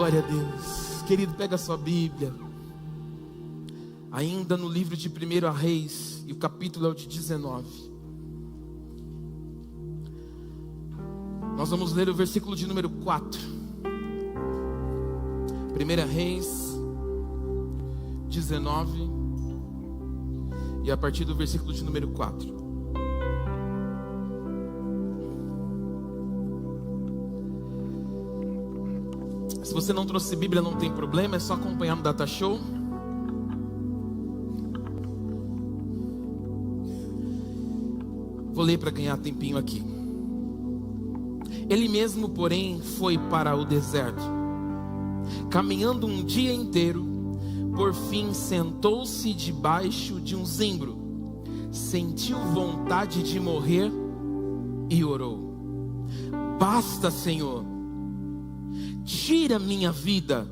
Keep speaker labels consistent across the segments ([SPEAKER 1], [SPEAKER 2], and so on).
[SPEAKER 1] Glória a Deus. Querido, pega a sua Bíblia. Ainda no livro de 1 Reis, e o capítulo é o de 19. Nós vamos ler o versículo de número 4. 1 Reis 19, e a partir do versículo de número 4. Se você não trouxe Bíblia, não tem problema, é só acompanhar no Data Show. Vou ler para ganhar tempinho aqui. Ele mesmo, porém, foi para o deserto. Caminhando um dia inteiro, por fim sentou-se debaixo de um zimbro. Sentiu vontade de morrer e orou: basta, Senhor, tira minha vida,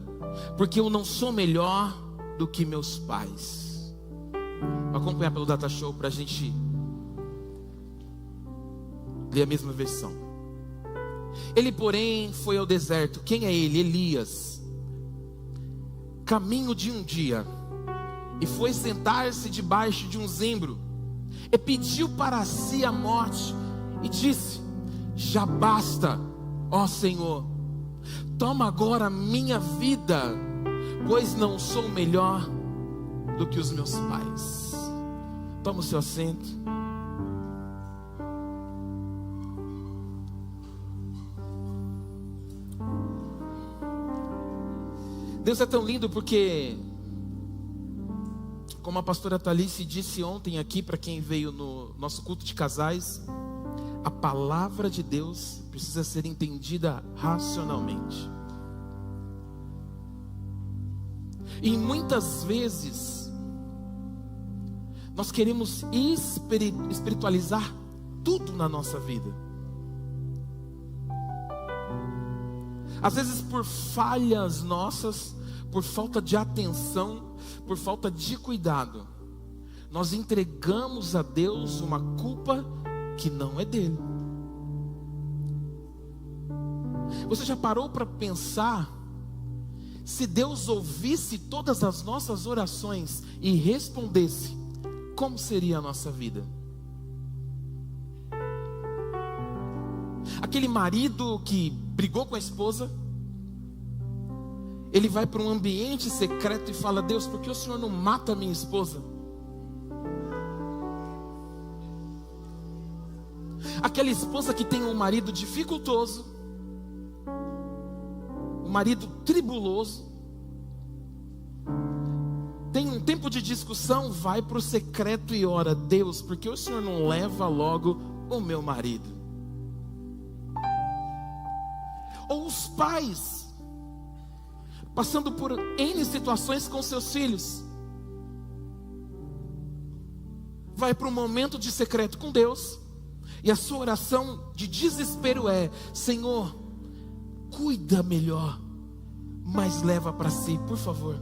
[SPEAKER 1] porque eu não sou melhor do que meus pais. Vou acompanhar pelo Data Show para a gente ler a mesma versão. Ele, porém, foi ao deserto. Quem é ele? Elias. Caminho de um dia, e foi sentar-se debaixo de um zimbro, e pediu para si a morte, e disse: já basta, ó Senhor, toma agora minha vida, pois não sou melhor do que os meus pais. Toma o seu assento. Deus é tão lindo porque, como a pastora Thalisse disse ontem aqui, para quem veio no nosso culto de casais, a palavra de Deus precisa ser entendida racionalmente. E muitas vezes nós queremos espiritualizar tudo na nossa vida. Às vezes por falhas nossas, por falta de atenção, por falta de cuidado, nós entregamos a Deus uma culpa que não é dele. Você já parou para pensar, se Deus ouvisse todas as nossas orações e respondesse, como seria a nossa vida? Aquele marido que brigou com a esposa, ele vai para um ambiente secreto e fala: Deus, por que o Senhor não mata a minha esposa? Aquela esposa que tem um marido dificultoso, um marido tribuloso, tem um tempo de discussão, vai para o secreto e ora: Deus, por que o Senhor não leva logo o meu marido? Ou os pais, passando por N situações com seus filhos, vai para um momento de secreto com Deus, e a sua oração de desespero é: Senhor, cuida melhor, mas leva para si, por favor.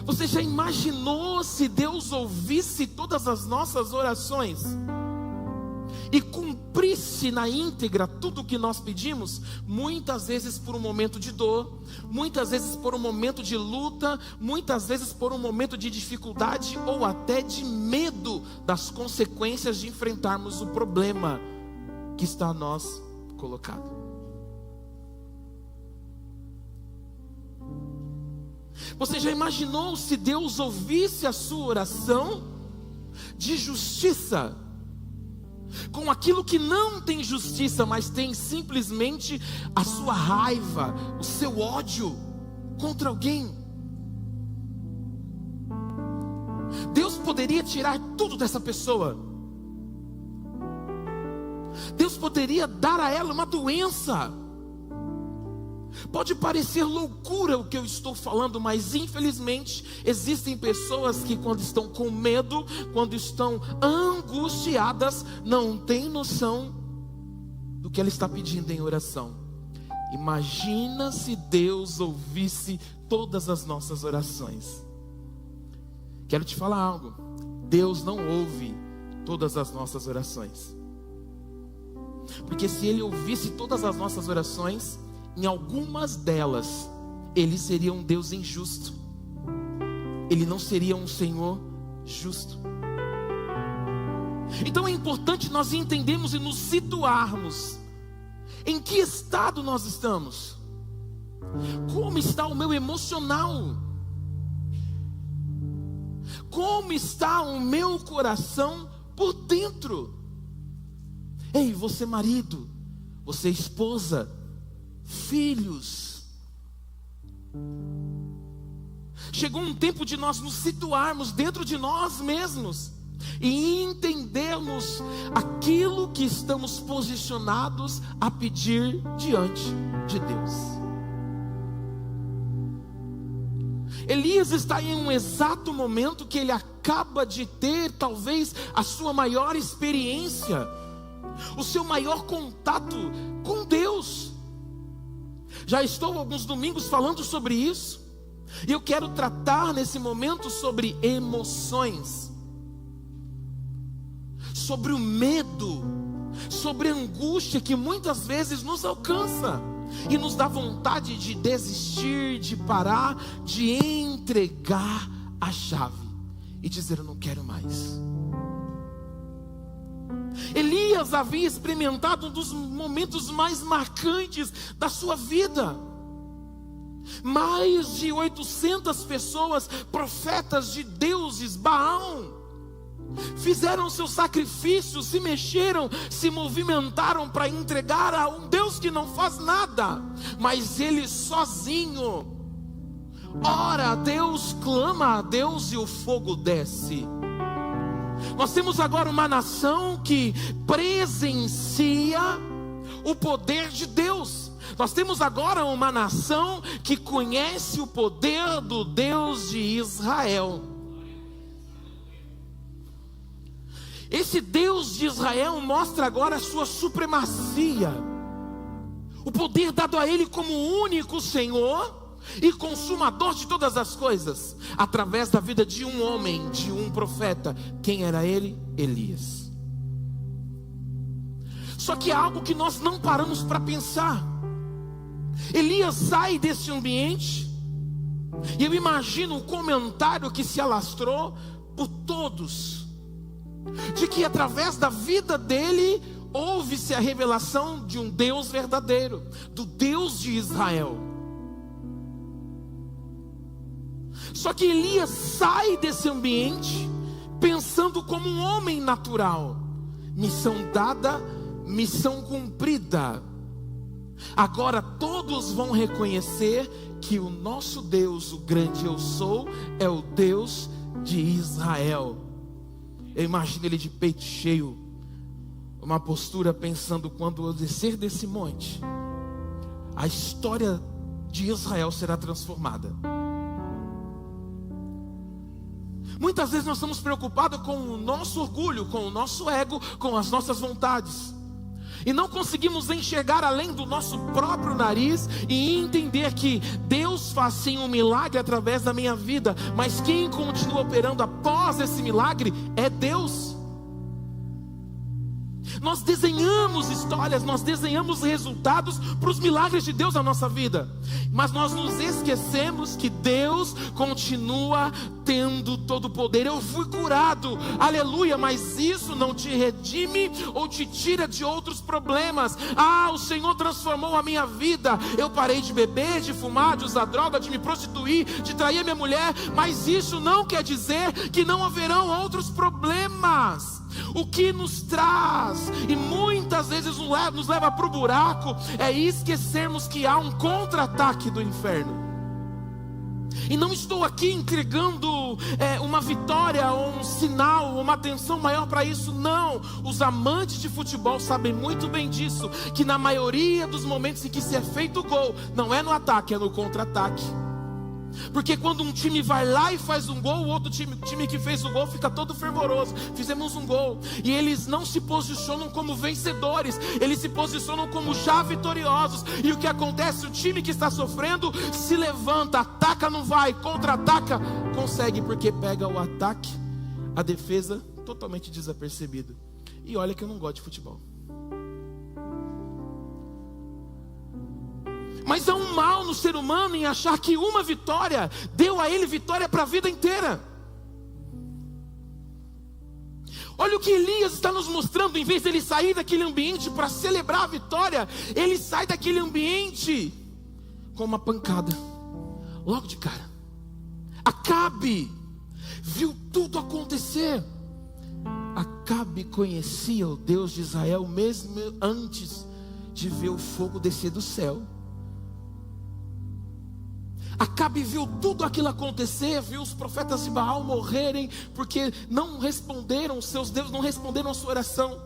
[SPEAKER 1] Você já imaginou se Deus ouvisse todas as nossas orações e cumprisse na íntegra tudo o que nós pedimos? Muitas vezes por um momento de dor, muitas vezes por um momento de luta, muitas vezes por um momento de dificuldade ou até de medo das consequências de enfrentarmos o problema que está a nós colocado. Você já imaginou se Deus ouvisse a sua oração de justiça, com aquilo que não tem justiça, mas tem simplesmente a sua raiva, o seu ódio contra alguém? Deus poderia tirar tudo dessa pessoa. Deus poderia dar a ela uma doença. Pode parecer loucura o que eu estou falando, mas infelizmente existem pessoas que, quando estão com medo, quando estão angustiadas, não têm noção do que ela está pedindo em oração. Imagina se Deus ouvisse todas as nossas orações. Quero te falar algo: Deus não ouve todas as nossas orações, porque se Ele ouvisse todas as nossas orações, em algumas delas, ele seria um Deus injusto. Ele não seria um Senhor justo. Então é importante nós entendermos e nos situarmos. Em que estado nós estamos? Como está o meu emocional? Como está o meu coração por dentro? Ei, você marido, você esposa, filhos. Chegou um tempo de nós nos situarmos dentro de nós mesmos e entendermos aquilo que estamos posicionados a pedir diante de Deus. Elias está em um exato momento que ele acaba de ter talvez a sua maior experiência, o seu maior contato com Deus. Já estou alguns domingos falando sobre isso, e eu quero tratar nesse momento sobre emoções, sobre o medo, sobre a angústia que muitas vezes nos alcança e nos dá vontade de desistir, de parar, de entregar a chave e dizer: eu não quero mais. Elias havia experimentado um dos momentos mais marcantes da sua vida. Mais de 800 pessoas, profetas de deuses Baal, fizeram seus sacrifícios, se mexeram, se movimentaram para entregar a um Deus que não faz nada, mas ele sozinho ora a Deus, clama a Deus e o fogo desce. Nós temos agora uma nação que presencia o poder de Deus. Nós temos agora uma nação que conhece o poder do Deus de Israel. Esse Deus de Israel mostra agora a sua supremacia, o poder dado a ele como único Senhor e consumador de todas as coisas, através da vida de um homem, de um profeta. Quem era ele? Elias. Só que há algo que nós não paramos para pensar. Elias sai desse ambiente, e eu imagino o comentário que se alastrou por todos, de que através da vida dele houve-se a revelação de um Deus verdadeiro, do Deus de Israel. Só que Elias sai desse ambiente pensando como um homem natural. Missão dada, missão cumprida. Agora todos vão reconhecer que o nosso Deus, o grande eu sou, é o Deus de Israel. Eu imagino ele de peito cheio, uma postura pensando: quando eu descer desse monte, a história de Israel será transformada. Muitas vezes nós estamos preocupados com o nosso orgulho, com o nosso ego, com as nossas vontades, e não conseguimos enxergar além do nosso próprio nariz e entender que Deus faz sim um milagre através da minha vida, mas quem continua operando após esse milagre é Deus. Nós desenhamos histórias, nós desenhamos resultados para os milagres de Deus na nossa vida, mas nós nos esquecemos que Deus continua tendo todo o poder. Eu fui curado, aleluia, mas isso não te redime ou te tira de outros problemas. O Senhor transformou a minha vida, eu parei de beber, de fumar, de usar droga, de me prostituir, de trair a minha mulher, mas isso não quer dizer que não haverão outros problemas. O que nos traz e muitas vezes nos leva para o buraco é esquecermos que há um contra-ataque do inferno. E não estou aqui entregando uma vitória ou um sinal, uma atenção maior para isso, não. Os amantes de futebol sabem muito bem disso, que na maioria dos momentos em que se é feito gol, não é no ataque, é no contra-ataque. Porque quando um time vai lá e faz um gol, o outro time que fez o gol fica todo fervoroso. Fizemos um gol. E eles não se posicionam como vencedores, eles se posicionam como já vitoriosos. E o que acontece? O time que está sofrendo se levanta, ataca, não vai, contra-ataca, consegue, porque pega o ataque, a defesa totalmente desapercebida. E olha que eu não gosto de futebol, mal no ser humano em achar que uma vitória deu a ele vitória para a vida inteira. Olha o que Elias está nos mostrando. Em vez de ele sair daquele ambiente para celebrar a vitória, ele sai daquele ambiente com uma pancada, logo de cara. Acabe viu tudo acontecer. Acabe conhecia o Deus de Israel mesmo antes de ver o fogo descer do céu. Acabe viu tudo aquilo acontecer, viu os profetas de Baal morrerem, porque não responderam, os seus deuses não responderam a sua oração.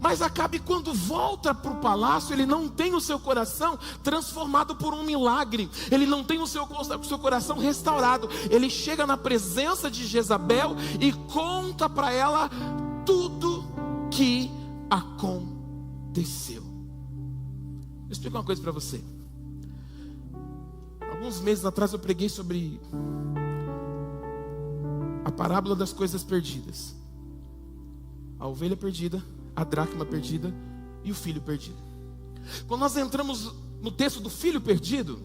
[SPEAKER 1] Mas Acabe, quando volta para o palácio, ele não tem o seu coração transformado por um milagre. Ele não tem o seu coração restaurado. Ele chega na presença de Jezabel e conta para ela tudo que aconteceu. Vou explicar uma coisa para você. Alguns meses atrás eu preguei sobre a parábola das coisas perdidas. A ovelha perdida, a dracma perdida e o filho perdido. Quando nós entramos no texto do filho perdido,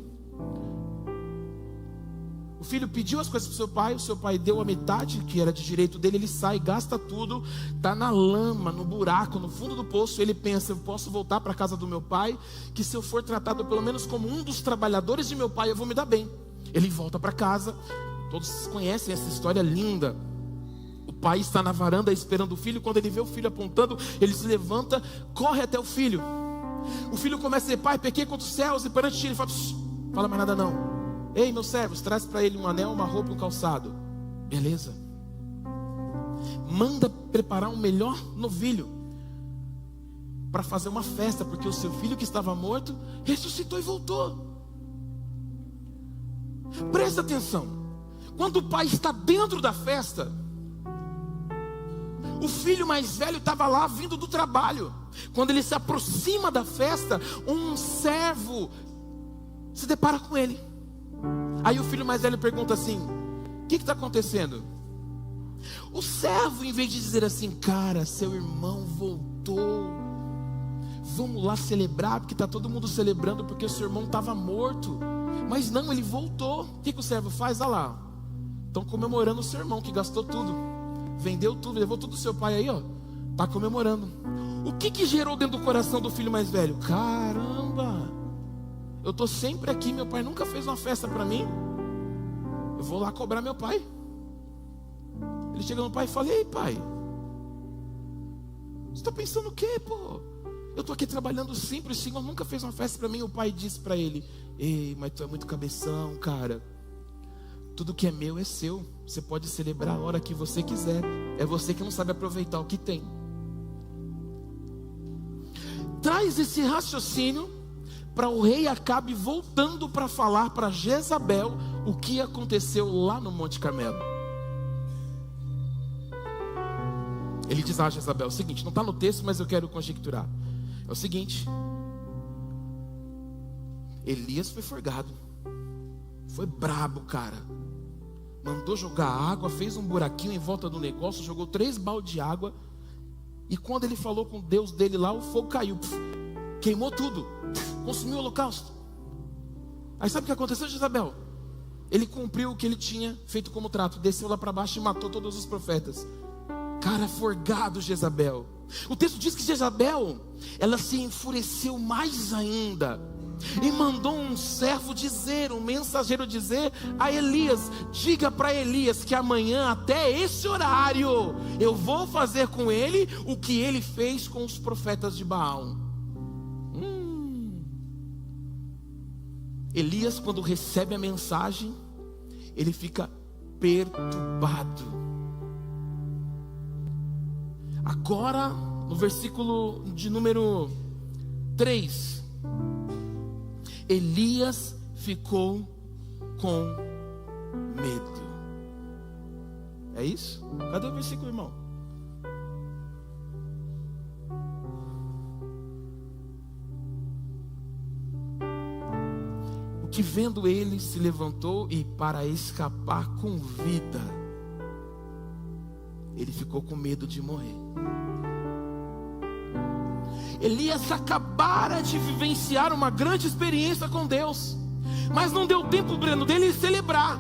[SPEAKER 1] o filho pediu as coisas para o seu pai deu a metade, que era de direito dele, ele sai, gasta tudo, está na lama, no buraco, no fundo do poço. Ele pensa, eu posso voltar para a casa do meu pai, que se eu for tratado pelo menos como um dos trabalhadores de meu pai, eu vou me dar bem. Ele volta para casa, todos conhecem essa história linda. O pai está na varanda esperando o filho. Quando ele vê o filho apontando, ele se levanta, corre até o filho. O filho começa a dizer, pai, pequei contra os céus e perante ti. Ele fala, fala mais nada não. Ei, meus servos, traz para ele um anel, uma roupa e um calçado. Beleza. Manda preparar um melhor novilho para fazer uma festa, porque o seu filho que estava morto ressuscitou e voltou. Presta atenção. Quando o pai está dentro da festa, o filho mais velho estava lá vindo do trabalho. Quando ele se aproxima da festa, um servo se depara com ele. Aí o filho mais velho pergunta assim, o que está acontecendo? O servo, em vez de dizer assim, cara, seu irmão voltou, vamos lá celebrar, porque está todo mundo celebrando porque o seu irmão estava morto. Mas não, ele voltou. O que o servo faz? Olha lá, estão comemorando o seu irmão que gastou tudo, vendeu tudo, levou tudo do seu pai aí, ó, está comemorando. O que gerou dentro do coração do filho mais velho? Caramba, eu estou sempre aqui, meu pai nunca fez uma festa para mim, eu vou lá cobrar meu pai. Ele chega no pai e fala, ei pai, você está pensando o quê, pô? Eu estou aqui trabalhando simples, o senhor nunca fez uma festa para mim. O pai disse para ele, ei, mas tu é muito cabeção, cara. Tudo que é meu é seu, você pode celebrar a hora que você quiser. É você que não sabe aproveitar o que tem. Traz esse raciocínio para o rei Acabe, voltando para falar para Jezabel o que aconteceu lá no Monte Carmelo. Ele diz a Jezabel o seguinte, não está no texto, mas eu quero conjecturar. É o seguinte, Elias foi forgado, foi brabo, cara. Mandou jogar água, fez um buraquinho em volta do negócio, jogou 3 baldes de água. E quando ele falou com o Deus dele lá, o fogo caiu, queimou tudo, consumiu o holocausto. Aí sabe o que aconteceu, Jezabel? Ele cumpriu o que ele tinha feito como trato, desceu lá para baixo e matou todos os profetas. Cara, forgado Jezabel. O texto diz que Jezabel, ela se enfureceu mais ainda e mandou um servo dizer, um mensageiro dizer a Elias, diga para Elias que amanhã até esse horário eu vou fazer com ele o que ele fez com os profetas de Baal. Elias, quando recebe a mensagem, ele fica perturbado. Agora, no versículo de número 3, Elias ficou com medo. É isso? Cadê o versículo, irmão? O que vendo ele se levantou e para escapar com vida, ele ficou com medo de morrer. Elias acabara de vivenciar uma grande experiência com Deus. Mas não deu tempo, Breno, dele celebrar.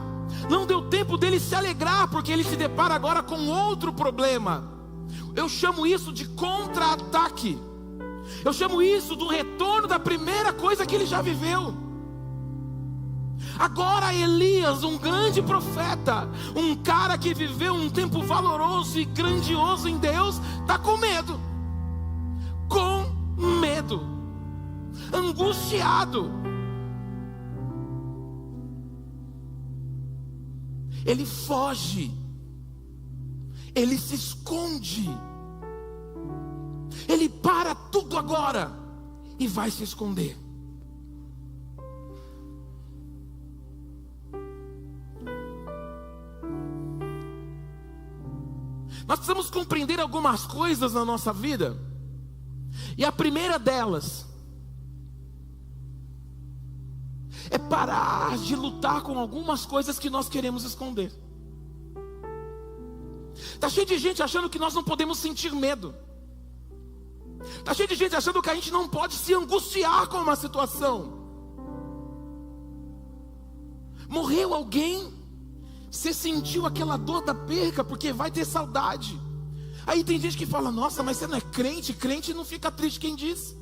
[SPEAKER 1] Não deu tempo dele se alegrar, porque ele se depara agora com outro problema. Eu chamo isso de contra-ataque. Eu chamo isso do retorno da primeira coisa que ele já viveu. Agora Elias, um grande profeta, um cara que viveu um tempo valoroso e grandioso em Deus, está com medo. Com medo. Angustiado. Ele foge. Ele se esconde. Ele para tudo agora e vai se esconder. Nós precisamos compreender algumas coisas na nossa vida. E a primeira delas é parar de lutar com algumas coisas que nós queremos esconder. Está cheio de gente achando que nós não podemos sentir medo. Está cheio de gente achando que a gente não pode se angustiar com uma situação. Morreu alguém, você sentiu aquela dor da perca, porque vai ter saudade. Aí tem gente que fala: nossa, mas você não é crente? Crente não fica triste, quem diz?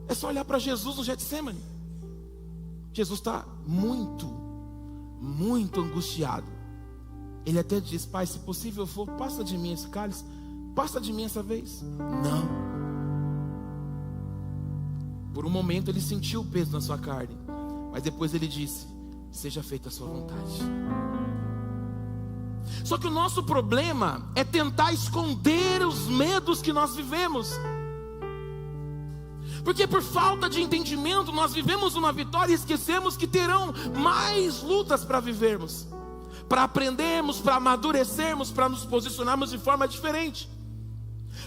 [SPEAKER 1] É só olhar para Jesus no Getsemane. Jesus está muito, muito angustiado. Ele até diz: Pai, se possível for, passa de mim esse cálice. Passa de mim essa vez. Não. Por um momento ele sentiu o peso na sua carne, mas depois ele disse: seja feita a sua vontade. Só que o nosso problema é tentar esconder os medos que nós vivemos. Porque por falta de entendimento nós vivemos uma vitória e esquecemos que terão mais lutas para vivermos, para aprendermos, para amadurecermos, para nos posicionarmos de forma diferente.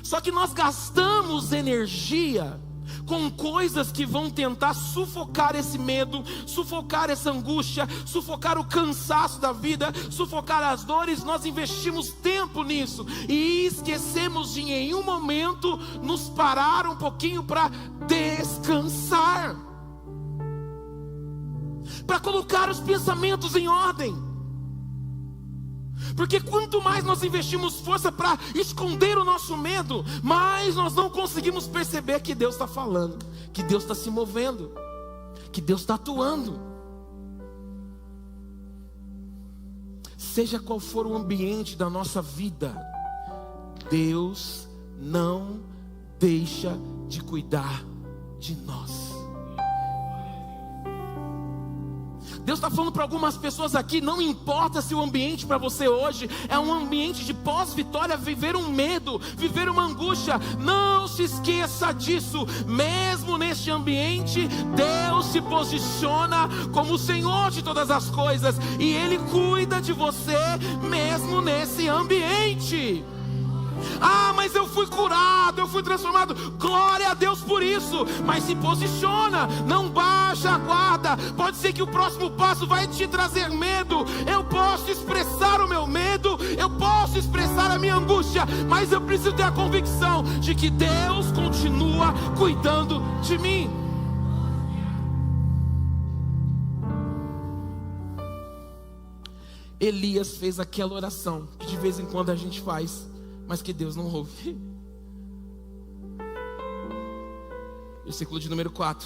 [SPEAKER 1] Só que nós gastamos energia com coisas que vão tentar sufocar esse medo, sufocar essa angústia, sufocar o cansaço da vida, sufocar as dores. Nós investimos tempo nisso e esquecemos de em nenhum momento nos parar um pouquinho para descansar, para colocar os pensamentos em ordem. Porque quanto mais nós investimos força para esconder o nosso medo, mais nós não conseguimos perceber que Deus está falando, que Deus está se movendo, que Deus está atuando. Seja qual for o ambiente da nossa vida, Deus não deixa de cuidar de nós. Deus está falando para algumas pessoas aqui: não importa se o ambiente para você hoje é um ambiente de pós-vitória, viver um medo, viver uma angústia, não se esqueça disso. Mesmo neste ambiente, Deus se posiciona como o Senhor de todas as coisas, e Ele cuida de você mesmo nesse ambiente. Ah, mas eu fui curado, eu fui transformado. Glória a Deus por isso. Mas se posiciona, não baixa a guarda. Pode ser que o próximo passo vai te trazer medo. Eu posso expressar o meu medo, eu posso expressar a minha angústia, mas eu preciso ter a convicção de que Deus continua cuidando de mim. Elias fez aquela oração que de vez em quando a gente faz, mas que Deus não ouve. Versículo de número 4.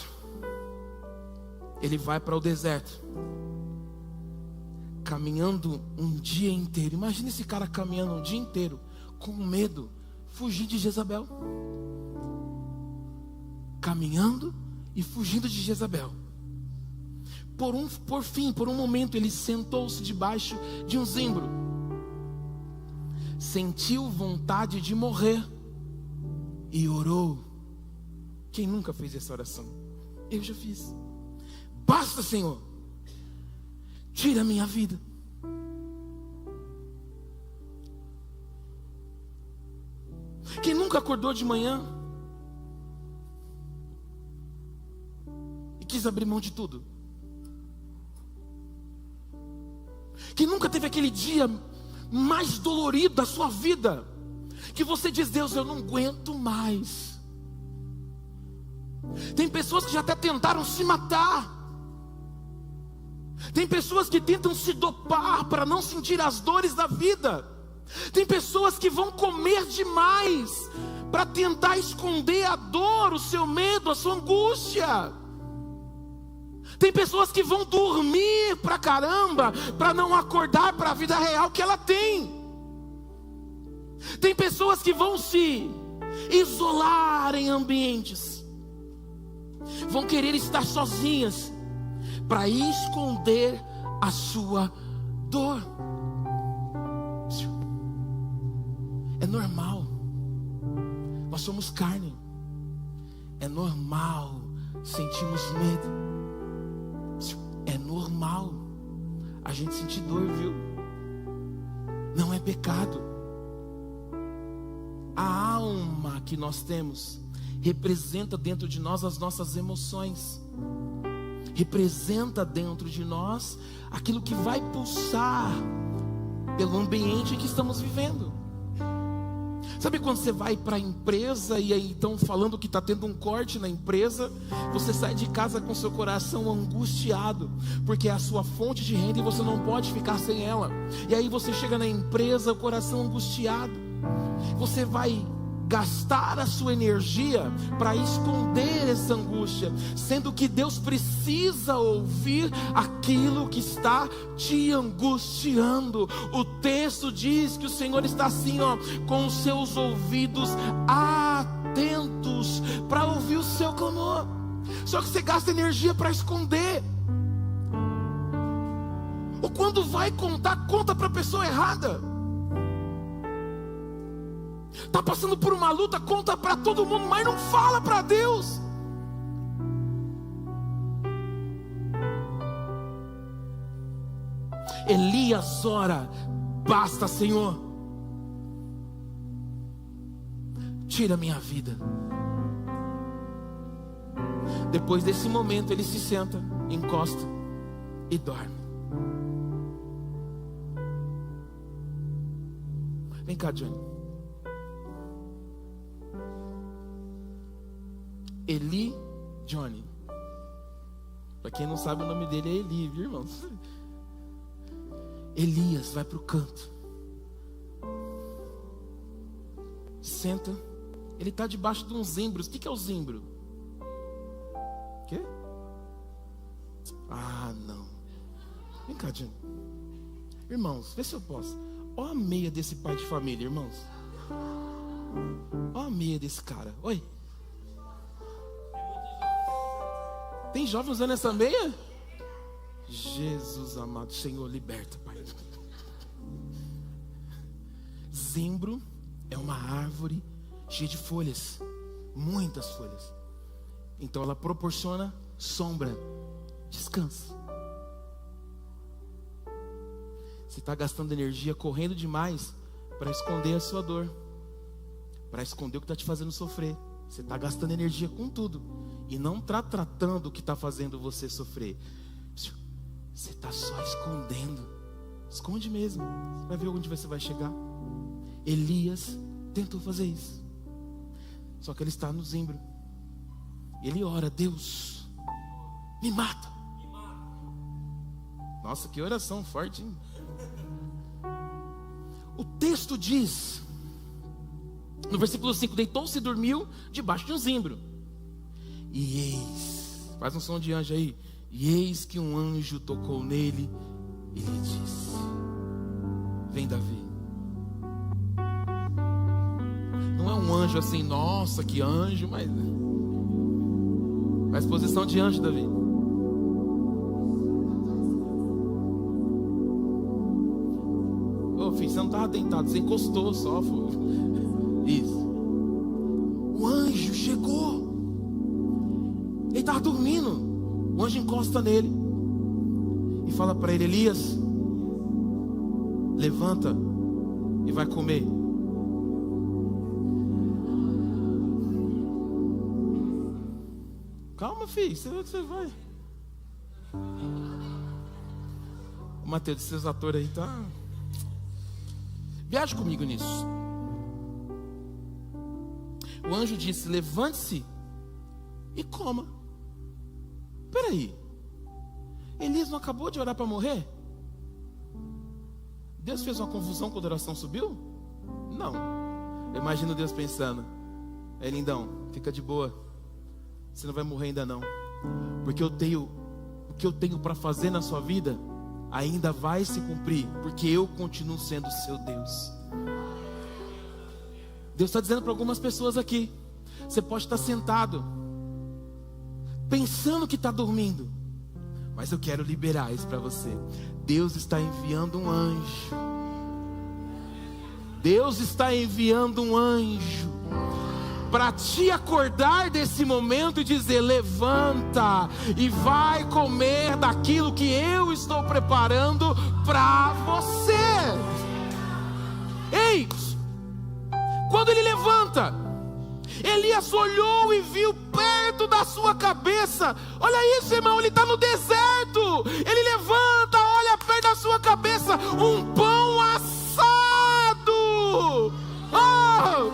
[SPEAKER 1] Ele vai para o deserto, caminhando um dia inteiro. Imagina esse cara caminhando um dia inteiro, com medo, fugindo de Jezabel. Caminhando e fugindo de Jezabel. Por um momento, ele sentou-se debaixo de um zimbro. Sentiu vontade de morrer e orou. Quem nunca fez essa oração? Eu já fiz. Basta, Senhor, tira a minha vida. Quem nunca acordou de manhã e quis abrir mão de tudo? Quem nunca teve aquele dia mais dolorido da sua vida, que você diz: Deus, eu não aguento mais. Tem pessoas que já até tentaram se matar, Tem pessoas que tentam se dopar para não sentir as dores da vida. Tem pessoas que vão comer demais para tentar esconder a dor, o seu medo, a sua angústia. Tem pessoas que vão dormir pra caramba para não acordar para a vida real que ela tem. Tem pessoas que vão se isolar em ambientes, vão querer estar sozinhas para esconder a sua dor. É normal. Nós somos carne. É normal sentirmos medo. É normal a gente sentir dor, viu? Não é pecado. A alma que nós temos representa dentro de nós as nossas emoções. Representa dentro de nós aquilo que vai pulsar pelo ambiente que estamos vivendo. Sabe quando você vai para a empresa e aí estão falando que está tendo um corte na empresa, você sai de casa com seu coração angustiado, porque é a sua fonte de renda e você não pode ficar sem ela. E aí você chega na empresa, o coração angustiado. Você vai gastar a sua energia para esconder essa angústia, sendo que Deus precisa ouvir aquilo que está te angustiando. O texto diz que o Senhor está assim, com os seus ouvidos atentos para ouvir o seu clamor. Só que você gasta energia para esconder. Ou quando vai contar, conta para a pessoa errada. Está passando por uma luta, conta para todo mundo, mas não fala para Deus. Elias ora: basta, Senhor, tira minha vida. Depois desse momento ele se senta, encosta e dorme. Vem cá, Johnny. Eli, Johnny. Para quem não sabe, o nome dele é Eli, viu, irmãos? Elias vai para o canto, senta. Ele está debaixo de uns zimbros. O que é o zimbro? O quê? Ah, não. Vem cá, Johnny. Irmãos, vê se eu posso. Olha a meia desse pai de família, irmãos. Olha a meia desse cara. Oi. Tem jovem usando essa meia? Jesus amado, Senhor, liberta, Pai. Zimbro é uma árvore cheia de folhas, muitas folhas. Então ela proporciona sombra, descanso. Você está gastando energia correndo demais para esconder a sua dor, para esconder o que está te fazendo sofrer. Você está gastando energia com tudo e não está tratando o que está fazendo você sofrer. Você está só escondendo. Esconde mesmo. Você vai ver onde você vai chegar. Elias tentou fazer isso, só que ele está no zimbro. Ele ora: Deus, me mata. Nossa, que oração forte, hein? O texto diz, no versículo 5: deitou-se e dormiu debaixo de um zimbro. E eis, faz um som de anjo aí. E eis que um anjo tocou nele e lhe disse: vem, Davi. Não é um anjo assim, nossa, que anjo, mas faz posição de anjo, Davi. Ô filho, você não estava deitado, você encostou só, foi. Isso. O anjo chegou. Ele estava dormindo. O anjo encosta nele e fala para ele: Elias, levanta e vai comer. Calma, filho, você vai. O Mateus, seus atores aí, tá? Viaje comigo nisso. O anjo disse: levante-se e coma. Peraí, Elias não acabou de orar para morrer? Deus fez uma confusão quando a oração subiu? Não. Eu imagino Deus pensando: lindão, fica de boa, você não vai morrer ainda não, porque o que eu tenho para fazer na sua vida ainda vai se cumprir, porque eu continuo sendo seu Deus. Deus está dizendo para algumas pessoas aqui: você pode estar sentado pensando que está dormindo, mas eu quero liberar isso para você. Deus está enviando um anjo. Deus está enviando um anjo para te acordar desse momento e dizer: levanta e vai comer daquilo que eu estou preparando para você. Ei, quando ele levanta, Elias olhou e viu perto da sua cabeça. Olha isso, irmão, ele está no deserto. Ele levanta, olha perto da sua cabeça, um pão assado. Oh!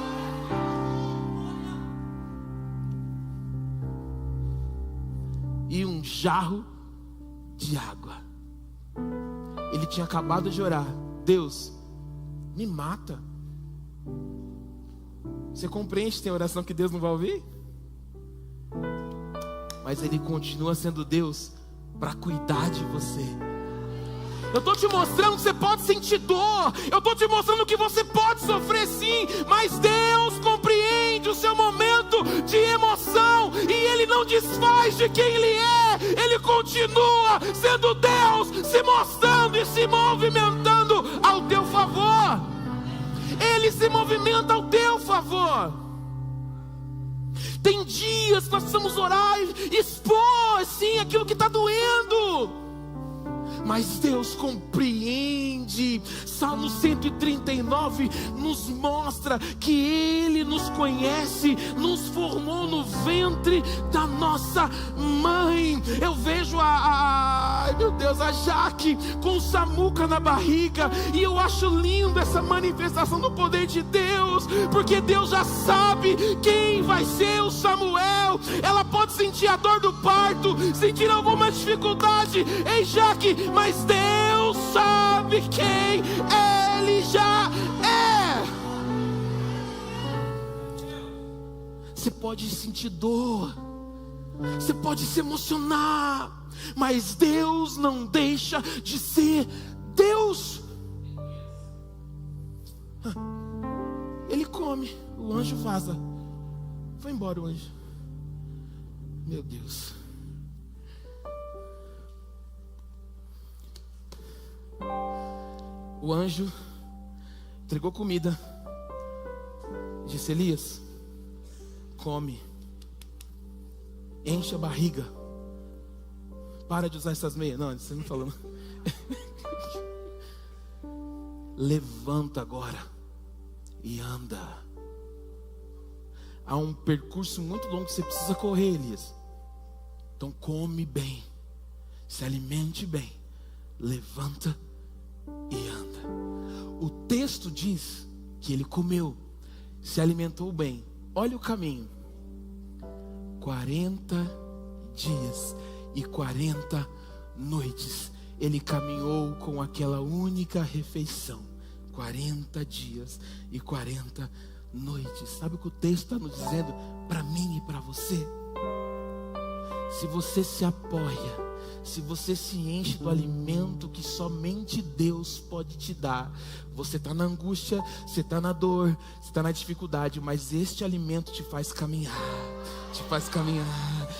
[SPEAKER 1] E um jarro de água. Ele tinha acabado de orar: Deus, me mata. Você compreende que tem oração que Deus não vai ouvir? Mas Ele continua sendo Deus para cuidar de você. Eu estou te mostrando que você pode sentir dor. Eu estou te mostrando que você pode sofrer sim. Mas Deus compreende o seu momento de emoção. E Ele não desfaz de quem Ele é. Ele continua sendo Deus, se mostrando e se movimentando ao teu favor. Ele se movimenta ao teu favor. Tem dias que nós precisamos orar e expor sim aquilo que está doendo. Mas Deus compreende. Salmo 139 nos mostra que Ele nos conhece, nos formou no ventre da nossa mãe. Eu vejo ai meu Deus, a Jaque com o Samuca na barriga, e eu acho lindo essa manifestação do poder de Deus, porque Deus já sabe quem vai ser o Samuel. Ela pode sentir a dor do parto, sentir alguma dificuldade, ei Jaque, mas Deus sabe quem Ele já é. Você pode sentir dor, você pode se emocionar, mas Deus não deixa de ser Deus. Ele come, o anjo vaza. Foi embora o anjo. Meu Deus. O anjo entregou comida. Disse: Elias, come, enche a barriga, para de usar essas meias. Não, você não falou. Levanta agora e anda. Há um percurso muito longo que você precisa correr, Elias. Então come bem, se alimente bem, levanta e anda. O texto diz que ele comeu, se alimentou bem. Olha o caminho: 40 dias e 40 noites ele caminhou com aquela única refeição. 40 dias e 40 noites. Sabe o que o texto está nos dizendo para mim e para você? Se você se apoia, se você se enche do alimento que somente Deus pode te dar, você está na angústia, você está na dor, você está na dificuldade, mas este alimento te faz caminhar,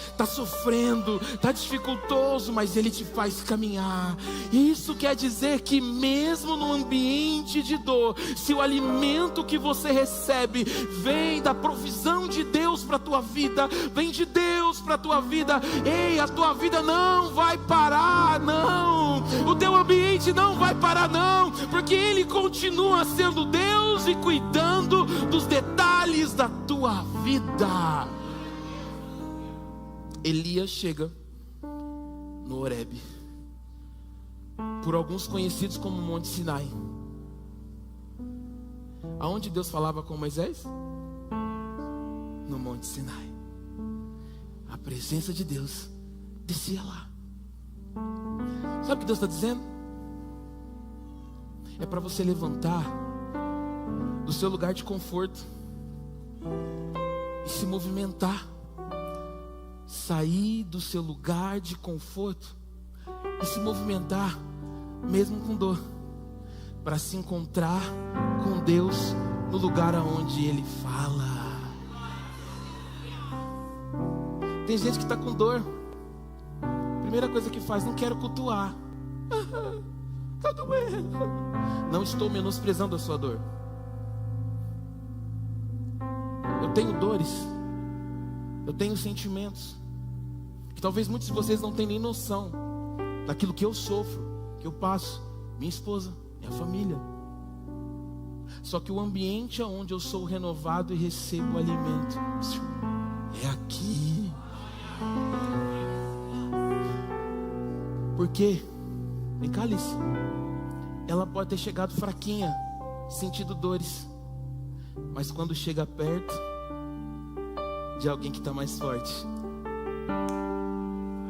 [SPEAKER 1] está sofrendo, está dificultoso, mas ele te faz caminhar. Isso quer dizer que mesmo no ambiente de dor, se o alimento que você recebe vem da provisão de Deus para a tua vida, vem de Deus para a tua vida, ei, a tua vida não vai parar, não, o teu ambiente não vai parar, não, porque Ele continua sendo Deus e cuidando dos detalhes da tua vida. Elias chega no Horebe, por alguns conhecidos como Monte Sinai. Aonde Deus falava com Moisés? No Monte Sinai. A presença de Deus descia lá. Sabe o que Deus está dizendo? É para você levantar do seu lugar de conforto e se movimentar. Sair do seu lugar de conforto e se movimentar, mesmo com dor, para se encontrar com Deus no lugar aonde Ele fala. Tem gente que está com dor. Primeira coisa que faz, não quero cultuar. Está doendo. Não estou menosprezando a sua dor. Eu tenho dores. Eu tenho sentimentos que talvez muitos de vocês não tenham nem noção daquilo que eu sofro, que eu passo, minha esposa, minha família. Só que o ambiente onde eu sou renovado e recebo alimento é aqui. Porque, vem cá, Alice, ela pode ter chegado fraquinha, sentindo dores, mas quando chega perto de alguém que está mais forte,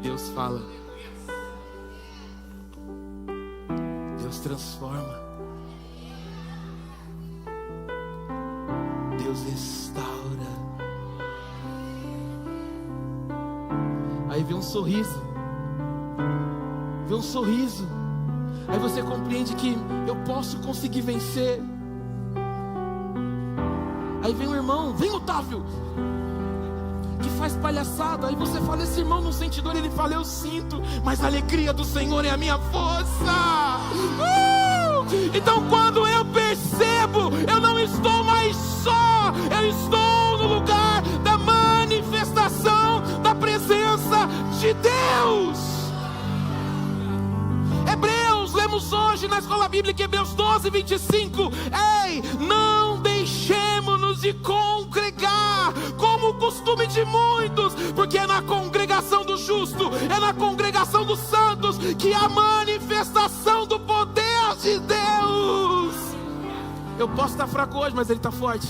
[SPEAKER 1] Deus fala, Deus transforma, Deus restaura. Aí vem um sorriso, aí você compreende que eu posso conseguir vencer. Aí vem um irmão, vem Otávio, que faz palhaçada. Aí você fala, esse irmão não sente dor. Ele fala, eu sinto, mas a alegria do Senhor é a minha força. Então quando eu percebo, eu não estou mais só, eu estou no lugar da manifestação da presença de Deus. Lemos hoje na escola bíblica Hebreus 12, 25. Ei, não deixemos-nos de congregar, como o costume de muitos, porque é na congregação do justo, é na congregação dos santos, que há a manifestação do poder de Deus. Eu posso estar fraco hoje, mas Ele está forte.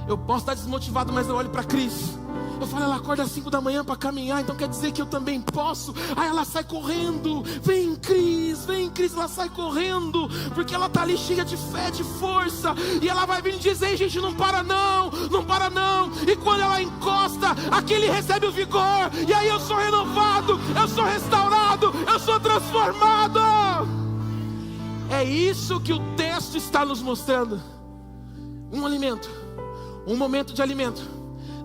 [SPEAKER 1] Eu posso estar desmotivado, mas eu olho para Cristo. Eu falo, ela acorda às 5 da manhã para caminhar, então quer dizer que eu também posso. Aí ela sai correndo, vem Cris, ela sai correndo, porque ela está ali cheia de fé, de força. E ela vai vir dizer, gente, não para não. E quando ela encosta, aquele recebe o vigor. E aí eu sou renovado, eu sou restaurado, eu sou transformado. É isso que o texto está nos mostrando. Um alimento, um momento de alimento.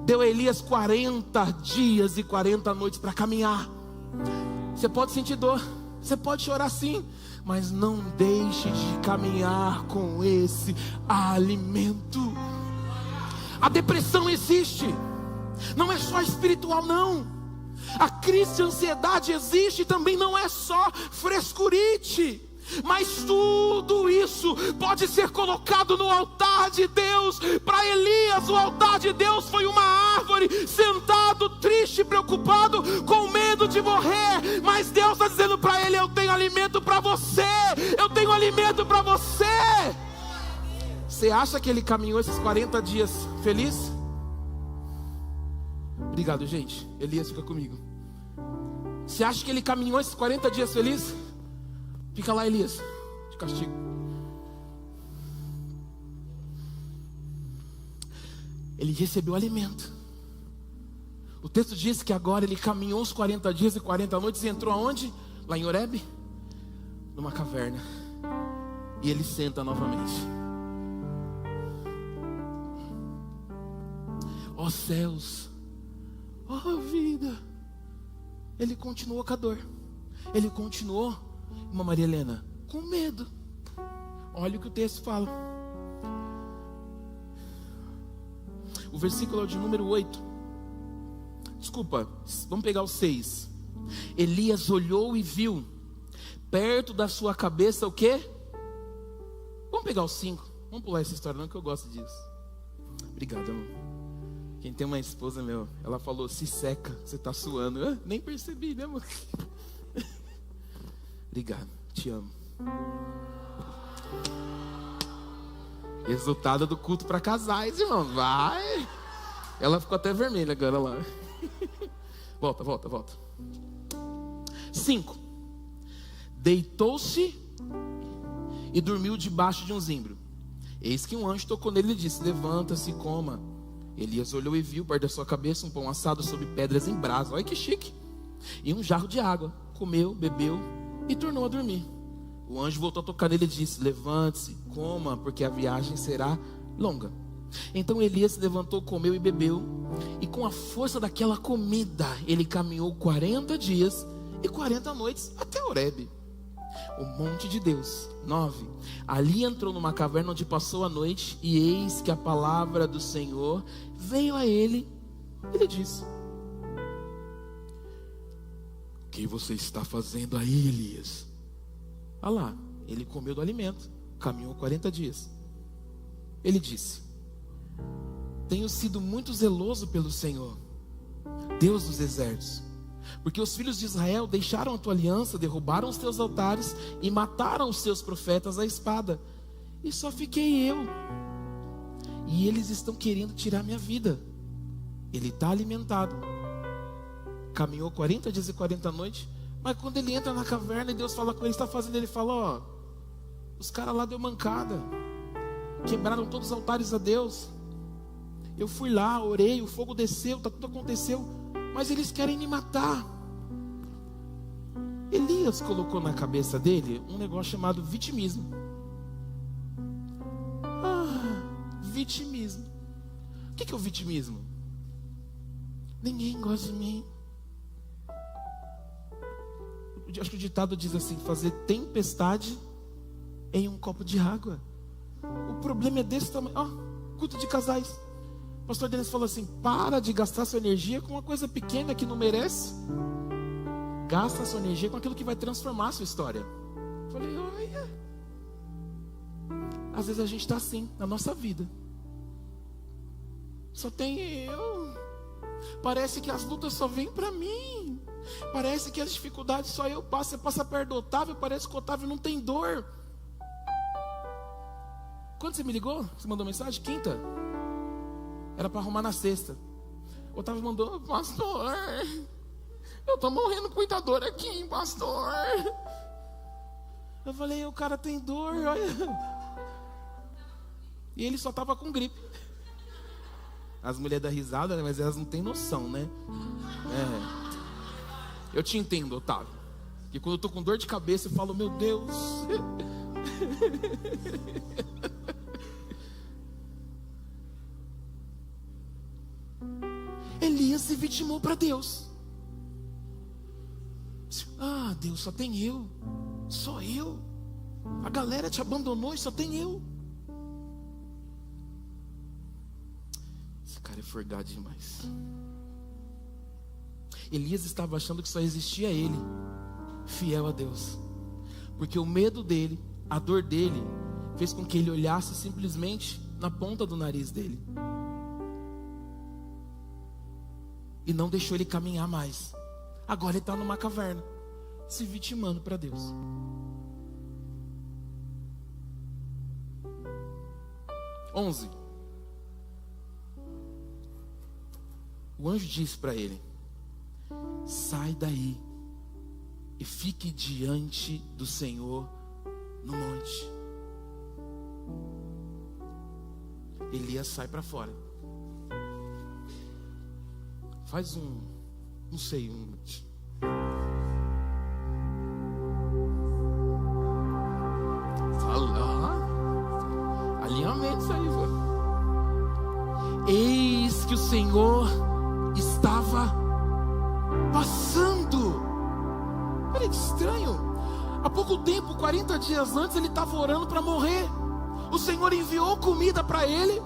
[SPEAKER 1] Deu a Elias 40 dias e 40 noites para caminhar. Você pode sentir dor, você pode chorar sim, mas não deixe de caminhar com esse alimento. A depressão existe, não é só espiritual não. A crise de ansiedade existe, também não é só frescurite. Mas tudo isso pode ser colocado no altar de Deus. Para Elias, o altar de Deus foi uma árvore, sentado, triste, preocupado, com medo de morrer. Mas Deus está dizendo para ele, eu tenho alimento para você. Eu tenho alimento para você. Você acha que ele caminhou esses 40 dias feliz? Obrigado, gente. Elias, fica comigo. Você acha que ele caminhou esses 40 dias feliz? Fica lá, Elias, de castigo. Ele recebeu alimento. O texto diz que agora ele caminhou os 40 dias e 40 noites e entrou aonde? Lá em Horebe? Numa caverna. E ele senta novamente. Ó céus, ó vida. Ele continuou com a dor. Ele continuou, irmã Maria Helena, com medo. Olha o que o texto fala. O versículo é o de número 8. Desculpa, vamos pegar o 6. Elias olhou e viu perto da sua cabeça o quê? Vamos pegar o 5. Vamos pular essa história não, que eu gosto disso. Obrigado, amor. Quem tem uma esposa, ela falou, se seca, você tá suando. Eu nem percebi, né, amor? Obrigado, te amo. Resultado do culto para casais, irmão. Vai. Ela ficou até vermelha agora lá. Volta. 5. deitou-se e dormiu debaixo de um zimbro. Eis que um anjo tocou nele e disse: levanta-se e coma. Elias olhou e viu, perto da sua cabeça, um pão assado sobre pedras em brasa. Olha que chique. E um jarro de água. Comeu, bebeu e tornou a dormir. O anjo voltou a tocar nele e disse: levante-se, coma, porque a viagem será longa. Então Elias se levantou, comeu e bebeu. E com a força daquela comida, ele caminhou 40 dias e 40 noites até Horebe, o monte de Deus. 9. Ali entrou numa caverna onde passou a noite. E eis que a palavra do Senhor veio a ele. Ele disse: o que você está fazendo aí, Elias? Ah lá, ele comeu do alimento, caminhou 40 dias. Ele disse: tenho sido muito zeloso pelo Senhor, Deus dos exércitos, porque os filhos de Israel deixaram a tua aliança, derrubaram os teus altares e mataram os teus profetas à espada. E só fiquei eu. E eles estão querendo tirar minha vida. Ele está alimentado. Caminhou 40 dias e 40 noites. Mas quando ele entra na caverna e Deus fala com ele, está fazendo, ele fala: ó, os caras lá deu mancada, quebraram todos os altares a Deus. Eu fui lá, orei, o fogo desceu, tudo aconteceu, mas eles querem me matar. Elias colocou na cabeça dele um negócio chamado vitimismo. Vitimismo. O que é o vitimismo? Ninguém gosta de mim. Acho que o ditado diz assim: fazer tempestade em um copo de água. O problema é desse tamanho. Culto de casais. O pastor Denis falou assim: para de gastar sua energia com uma coisa pequena que não merece. Gasta sua energia com aquilo que vai transformar a sua história. Eu falei: olha, às vezes a gente está assim na nossa vida. Só tem eu. Parece que as lutas só vêm para mim. Parece que as dificuldades só eu passo. Você passa perto do Otávio, parece que o Otávio não tem dor. Quando você me ligou? Você mandou mensagem? Quinta? Era para arrumar na sexta. O Otávio mandou: pastor, eu tô morrendo com muita dor aqui, pastor. Eu falei: o cara tem dor, olha. E ele só tava com gripe. As mulheres dão risada, né? Mas elas não têm noção, né? Eu te entendo, Otávio. Porque quando eu tô com dor de cabeça, eu falo: meu Deus. Elias se vitimou para Deus. Deus, só tem eu. Só eu. A galera te abandonou e só tem eu. Esse cara é forgado demais. Elias estava achando que só existia ele, fiel a Deus. Porque o medo dele, a dor dele, fez com que ele olhasse simplesmente na ponta do nariz dele. E não deixou ele caminhar mais. Agora ele está numa caverna, se vitimando para Deus. (11) O anjo disse para ele: sai daí e fique diante do Senhor no monte. Elias sai para fora. Faz não sei, alinhamento isso aí, vô. Eis que o Senhor estava passando. Olha que estranho. Há pouco tempo, 40 dias antes, ele estava orando para morrer. O Senhor enviou comida para ele,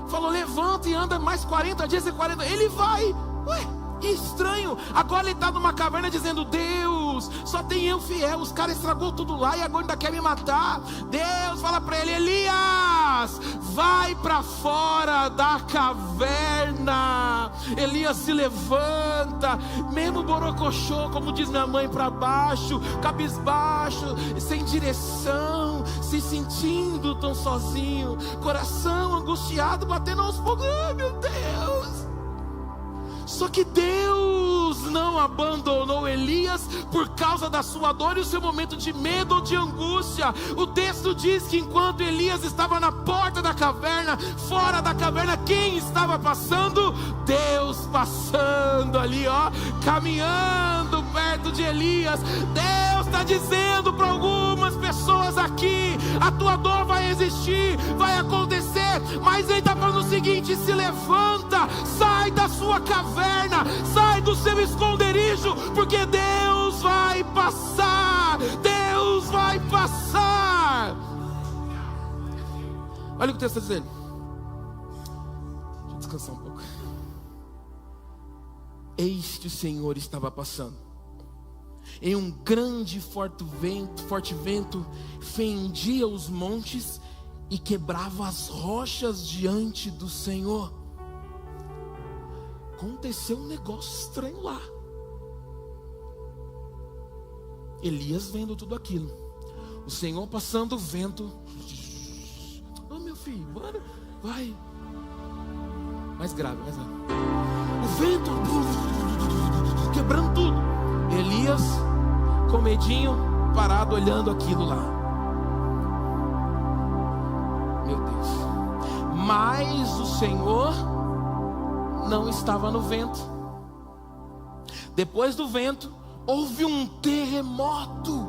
[SPEAKER 1] falou: levanta e anda mais 40 dias e 40. Ele vai. Ué, que estranho. Agora ele está numa caverna dizendo: Deus, só tem eu fiel. Os caras estragou tudo lá e agora ainda quer me matar. Deus fala para ele: Elias, vai para fora da caverna. Elias se levanta, mesmo borocochô, como diz minha mãe, para baixo, cabisbaixo, sem direção, se sentindo tão sozinho, coração angustiado, batendo aos fogos. Ai, meu Deus. Só que Deus Deus não abandonou Elias por causa da sua dor e o seu momento de medo ou de angústia. O texto diz que enquanto Elias estava na porta da caverna, fora da caverna, quem estava passando? Deus passando ali, ó, caminhando perto de Elias. Deus está dizendo para algumas pessoas aqui: a tua dor vai existir, vai acontecer, mas Ele está falando o seguinte: se levanta, sai da sua caverna, sai do seu esconderijo, porque Deus vai passar, Deus vai passar. Olha o que o texto está dizendo. Deixa eu descansar um pouco. Eis que o Senhor estava passando em um grande e forte vento, fendia os montes e quebrava as rochas diante do Senhor. Aconteceu um negócio estranho lá. Elias vendo tudo aquilo, o Senhor passando o vento. Oh, meu filho, bora, vai. Mais grave, mais grave. O vento quebrando tudo. Elias com medinho, parado olhando aquilo lá. Meu Deus. Mas o Senhor não estava no vento. Depois do vento houve um terremoto.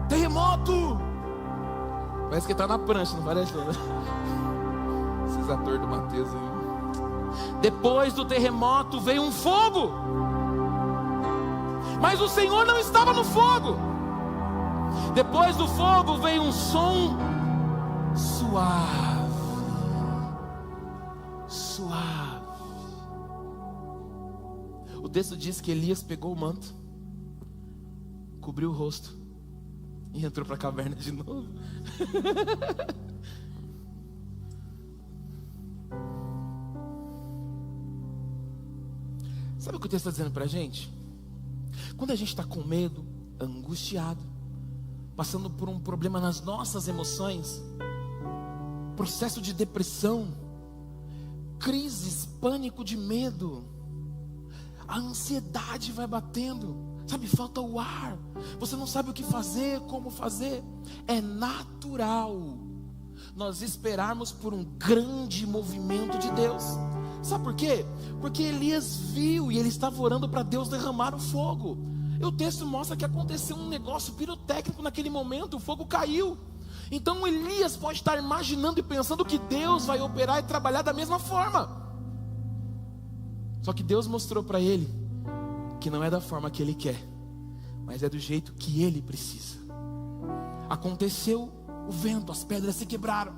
[SPEAKER 1] Terremoto. Parece que está na prancha, não parece? Né? Esses atores do Mateus aí. Depois do terremoto veio um fogo. Mas o Senhor não estava no fogo. Depois do fogo veio um som suave. Suave. O texto diz que Elias pegou o manto, cobriu o rosto e entrou para a caverna de novo. Sabe o que o texto está dizendo para a gente? Quando a gente está com medo, angustiado, passando por um problema nas nossas emoções, processo de depressão, crises, pânico de medo, a ansiedade vai batendo, sabe, falta o ar, você não sabe o que fazer, como fazer. É natural nós esperarmos por um grande movimento de Deus. Sabe por quê? Porque Elias viu e ele estava orando para Deus derramar o fogo. E o texto mostra que aconteceu um negócio pirotécnico naquele momento, o fogo caiu. Então Elias pode estar imaginando e pensando que Deus vai operar e trabalhar da mesma forma. Só que Deus mostrou para ele que não é da forma que ele quer, mas é do jeito que ele precisa. Aconteceu o vento, as pedras se quebraram,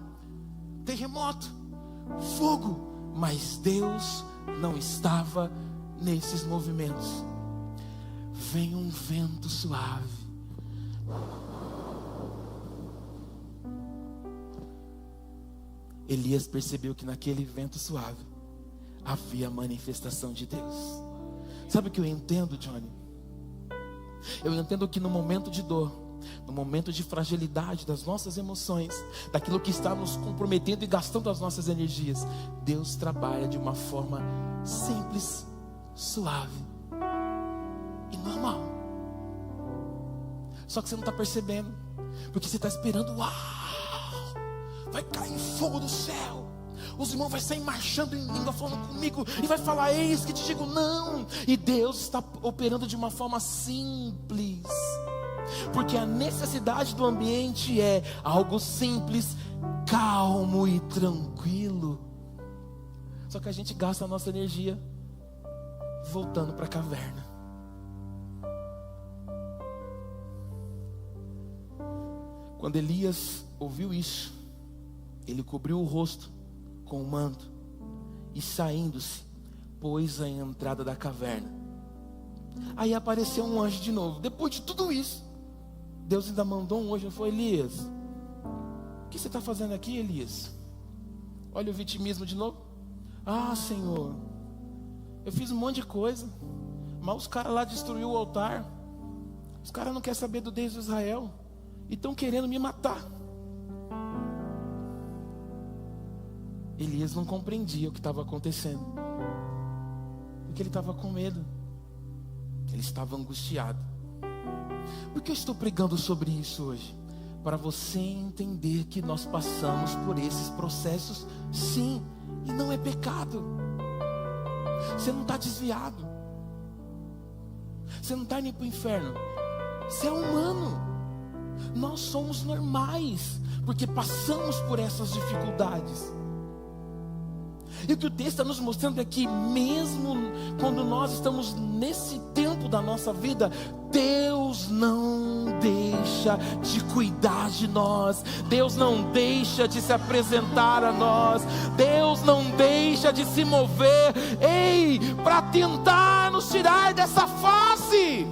[SPEAKER 1] terremoto, fogo, mas Deus não estava nesses movimentos. Vem um vento suave. Elias percebeu que naquele vento suave havia a manifestação de Deus. Sabe o que eu entendo, Johnny? Eu entendo que no momento de dor, no momento de fragilidade das nossas emoções, daquilo que está nos comprometendo e gastando as nossas energias, Deus trabalha de uma forma simples, suave e normal. Só que você não está percebendo, porque você está esperando, uau, vai cair fogo do céu, os irmãos vão sair marchando em língua, falando comigo, e vai falar, eis que te digo, não. E Deus está operando de uma forma simples, porque a necessidade do ambiente é algo simples, calmo e tranquilo. Só que a gente gasta a nossa energia voltando para a caverna. Quando Elias ouviu isso, ele cobriu o rosto com o manto e, saindo-se, pôs a entrada da caverna. Aí apareceu um anjo de novo. Depois de tudo isso, Deus ainda mandou um anjo e falou, Elias, o que você está fazendo aqui, Elias? Olha o vitimismo de novo. Ah, Senhor, eu fiz um monte de coisa, mas os caras lá destruíram o altar. Os caras não querem saber do Deus de Israel e estão querendo me matar. Elias não compreendia o que estava acontecendo, porque ele estava com medo, ele estava angustiado. Por que eu estou pregando sobre isso hoje? Para você entender que nós passamos por esses processos, sim, e não é pecado. Você não está desviado, você não está indo para o inferno, você é humano. Nós somos normais, porque passamos por essas dificuldades. E o que o texto está nos mostrando é que mesmo quando nós estamos nesse tempo da nossa vida, Deus não deixa de cuidar de nós, Deus não deixa de se apresentar a nós, Deus não deixa de se mover, para tentar nos tirar dessa fase.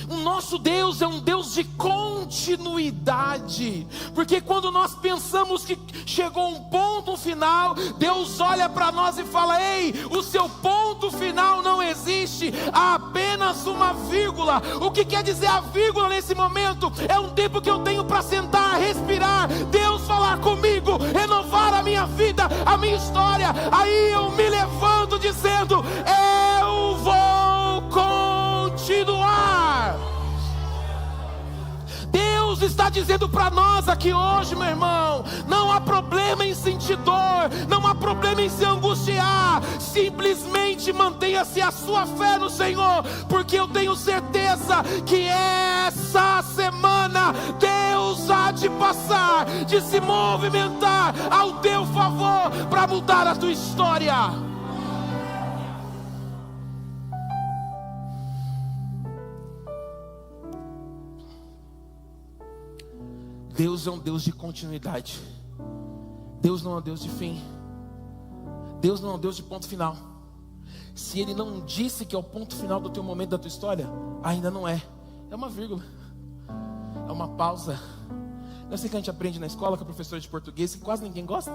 [SPEAKER 1] O nosso Deus é um Deus de continuidade, porque quando nós pensamos que chegou um ponto final, Deus olha para nós e fala: ei, o seu ponto final não existe, há apenas uma vírgula. O que quer dizer a vírgula nesse momento? É um tempo que eu tenho para sentar, respirar, Deus falar comigo, renovar a minha vida, a minha história. Aí eu me levanto dizendo: eu vou continuar. Deus está dizendo para nós aqui hoje, meu irmão, não há problema em sentir dor, não há problema em se angustiar, simplesmente mantenha-se a sua fé no Senhor, porque eu tenho certeza que essa semana Deus há de passar, de se movimentar ao teu favor, para mudar a tua história. Deus é um Deus de continuidade. Deus não é um Deus de fim. Deus não é um Deus de ponto final. Se Ele não disse que é o ponto final do teu momento, da tua história, ainda não é. É uma vírgula, é uma pausa. Eu sei que a gente aprende na escola com a professora de português, que quase ninguém gosta.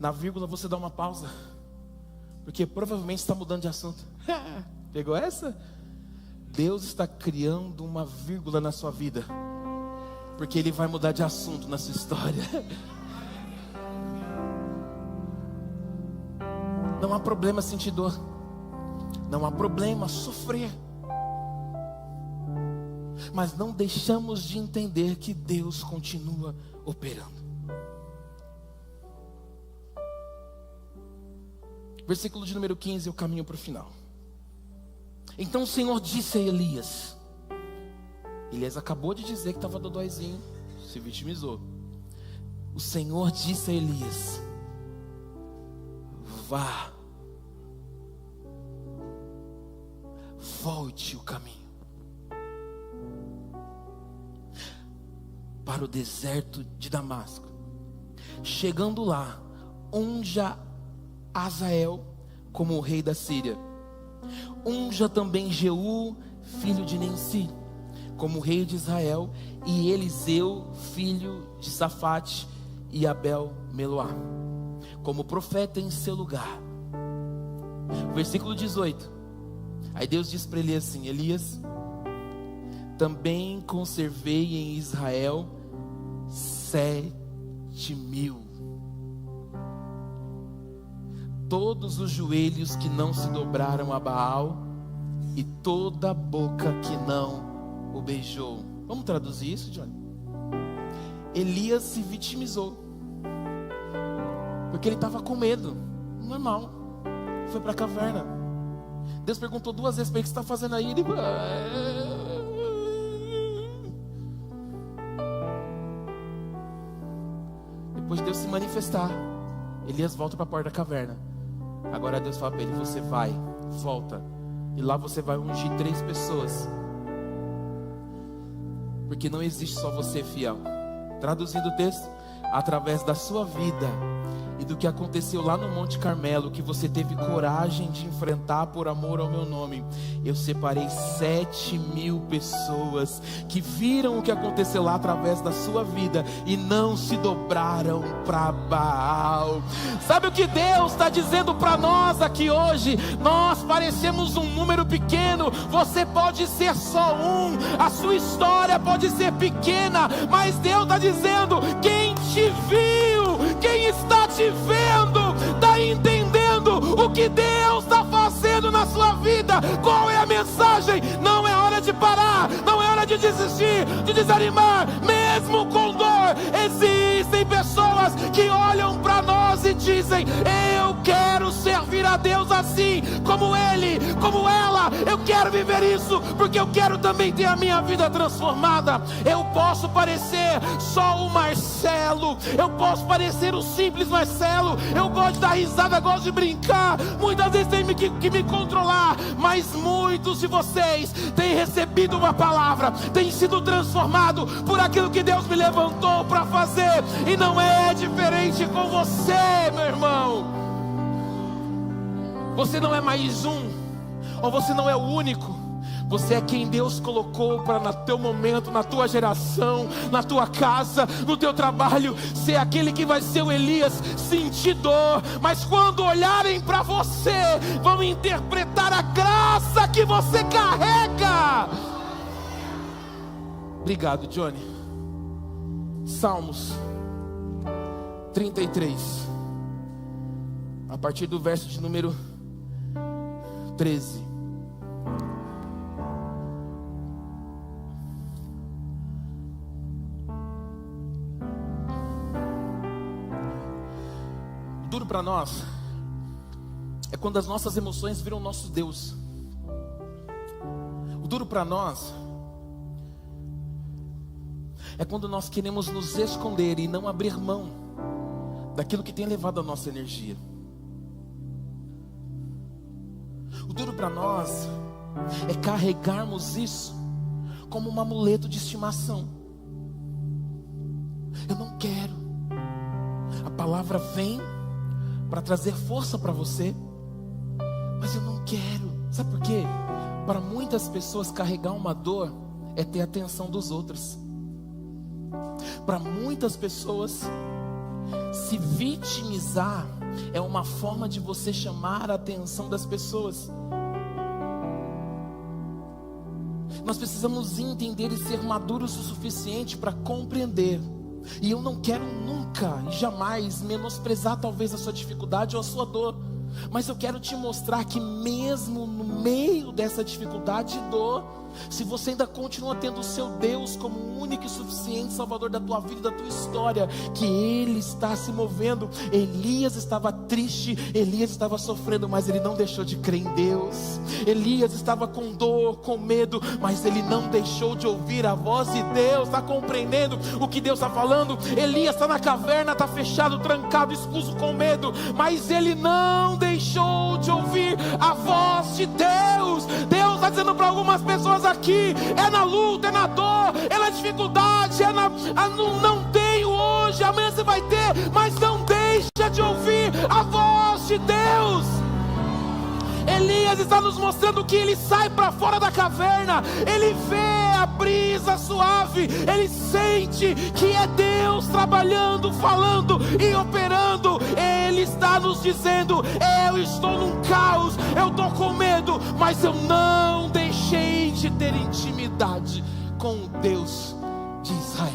[SPEAKER 1] Na vírgula você dá uma pausa, porque provavelmente está mudando de assunto. Pegou essa? Deus está criando uma vírgula na sua vida, porque Ele vai mudar de assunto na sua história. Não há problema sentir dor, não há problema sofrer, mas não deixamos de entender que Deus continua operando. Versículo de número 15, eu caminho para o final. Então o Senhor disse a Elias. Elias acabou de dizer que estava dodóizinho, se vitimizou. O Senhor disse a Elias: vá, volte o caminho para o deserto de Damasco. Chegando lá, unja Azael como o rei da Síria. Unja também Jeú, filho de Nensi, como rei de Israel, e Eliseu, filho de Safate, e Abel-Meloá, como profeta em seu lugar. Versículo 18. Aí Deus diz para Elias assim: Elias, também conservei em Israel 7.000. Todos os joelhos que não se dobraram a Baal, e toda a boca que não o beijou. Vamos traduzir isso, Johnny? Elias se vitimizou, porque ele estava com medo. Normal. Foi para a caverna. Deus perguntou 2 vezes para ele: o que você está fazendo aí? Ele... Depois de Deus se manifestar, Elias volta para a porta da caverna. Agora Deus fala para ele: você vai, volta, e lá você vai ungir 3 pessoas, porque não existe só você fiel. Traduzindo o texto: através da sua vida e do que aconteceu lá no Monte Carmelo, que você teve coragem de enfrentar por amor ao meu nome, eu separei 7.000 pessoas que viram o que aconteceu lá através da sua vida e não se dobraram para Baal. Sabe o que Deus está dizendo para nós aqui hoje? Nós parecemos um número pequeno, você pode ser só um, a sua história pode ser pequena, mas Deus está dizendo: quem te viu, quem está te vendo, está entendendo o que Deus está fazendo na sua vida. Qual é a mensagem? Não é hora de parar, não é hora de desistir, de desanimar, mesmo com dor. Existem pessoas que olham para nós e dizem: eu quero servir a Deus assim, como ele, como ela, eu quero viver isso, porque eu quero também ter a minha vida transformada. Eu posso parecer só o Marcelo, eu posso parecer o simples Marcelo, eu gosto de dar risada, gosto de brincar, muitas vezes tem que me controlar, mas muitos de vocês têm recebido uma palavra, têm sido transformados por aquilo que Deus me levantou para fazer, e não é diferente com você, meu irmão. Você não é mais um, ou você não é o único. Você é quem Deus colocou para no teu momento, na tua geração, na tua casa, no teu trabalho, ser aquele que vai ser o Elias, sentir dor, mas quando olharem para você, vão interpretar a graça que você carrega. Obrigado, Johnny. Salmos 33, a partir do verso de número 13. Duro para nós é quando as nossas emoções viram nosso Deus. O duro para nós é quando nós queremos nos esconder e não abrir mão daquilo que tem levado a nossa energia. O duro para nós é carregarmos isso como um amuleto de estimação. Eu não quero. A palavra vem para trazer força para você, mas eu não quero. Sabe por quê? Para muitas pessoas, carregar uma dor é ter a atenção dos outros. Para muitas pessoas, se vitimizar é uma forma de você chamar a atenção das pessoas. Nós precisamos entender e ser maduros o suficiente para compreender. E eu não quero nunca e jamais menosprezar talvez a sua dificuldade ou a sua dor, mas eu quero te mostrar que mesmo no meio dessa dificuldade e dor, se você ainda continua tendo o seu Deus como o único e suficiente Salvador da tua vida e da tua história, que Ele está se movendo. Elias estava triste, Elias estava sofrendo, mas ele não deixou de crer em Deus. Elias estava com dor, com medo, mas ele não deixou de ouvir a voz de Deus. Está compreendendo o que Deus está falando? Elias está na caverna, está fechado, trancado, expulso com medo, mas ele não deixou de ouvir a voz de Deus. Deus está dizendo para algumas pessoas aqui: é na luta, é na dor, é na dificuldade, não tenho hoje, amanhã você vai ter, mas não deixa de ouvir a voz de Deus. Elias está nos mostrando que ele sai para fora da caverna, ele vê a brisa suave, ele sente que é Deus trabalhando, falando e operando. Ele está nos dizendo: eu estou num caos, eu estou com medo, mas eu não deixei de ter intimidade com o Deus de Israel.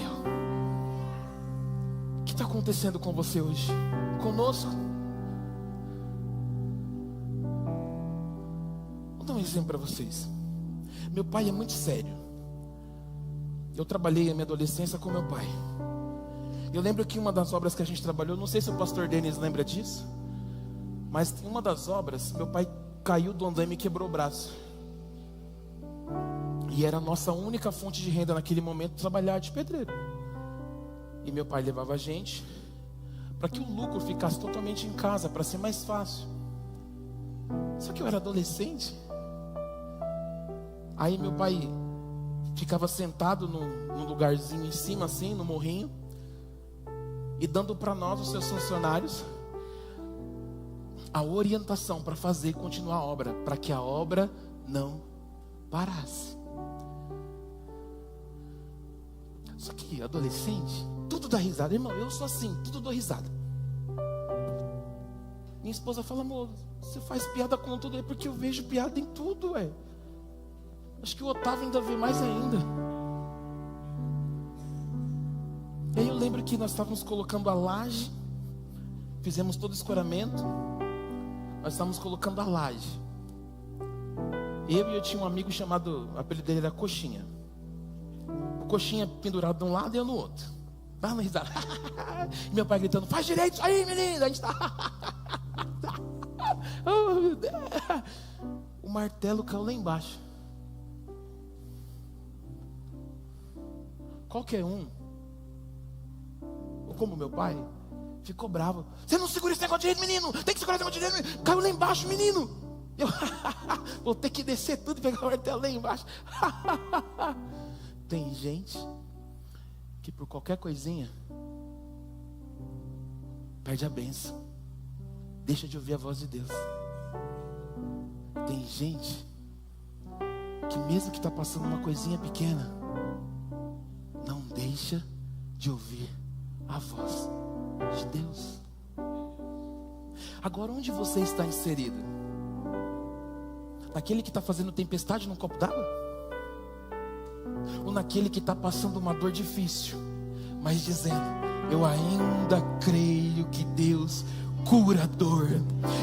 [SPEAKER 1] O que está acontecendo com você hoje? Conosco? Vou dar um exemplo para vocês. Meu pai é muito sério. Eu trabalhei a minha adolescência com meu pai. Eu lembro que uma das obras que a gente trabalhou, não sei se o pastor Denis lembra disso, mas em uma das obras, meu pai caiu do andaime e quebrou o braço. E era a nossa única fonte de renda naquele momento, trabalhar de pedreiro. E meu pai levava a gente para que o lucro ficasse totalmente em casa, para ser mais fácil. Só que eu era adolescente. Aí meu pai ficava sentado num lugarzinho em cima assim, no morrinho. e dando para nós, os seus funcionários, a orientação para fazer e continuar a obra, para que a obra não parasse. Só que adolescente, tudo dá risada. Irmão, eu sou assim, tudo dou risada. Minha esposa fala: amor, você faz piada com tudo. É porque eu vejo piada em tudo, ué. Acho que o Otávio ainda vê mais ainda. E aí eu lembro que nós estávamos colocando a laje, fizemos todo o escoramento, nós estávamos colocando a laje. Eu tinha um amigo chamado, o apelido dele era Coxinha. O Coxinha pendurado de um lado e eu no outro. Dando risada. Meu pai gritando: faz direito isso aí, menino. A gente tá... oh, meu Deus. O martelo caiu lá embaixo. Qualquer um, ou como meu pai, ficou bravo. Você não segura esse negócio direito, menino. Tem que segurar esse negócio direito, menino. Caiu lá embaixo, menino. Eu vou ter que descer tudo e pegar o martelo lá embaixo. Tem gente que por qualquer coisinha perde a bênção, deixa de ouvir a voz de Deus. Tem gente que mesmo que está passando uma coisinha pequena, não deixa de ouvir a voz de Deus. Agora, onde você está inserido? Naquele que está fazendo tempestade num copo d'água? Ou naquele que está passando uma dor difícil, mas dizendo: eu ainda creio que Deus cura a dor,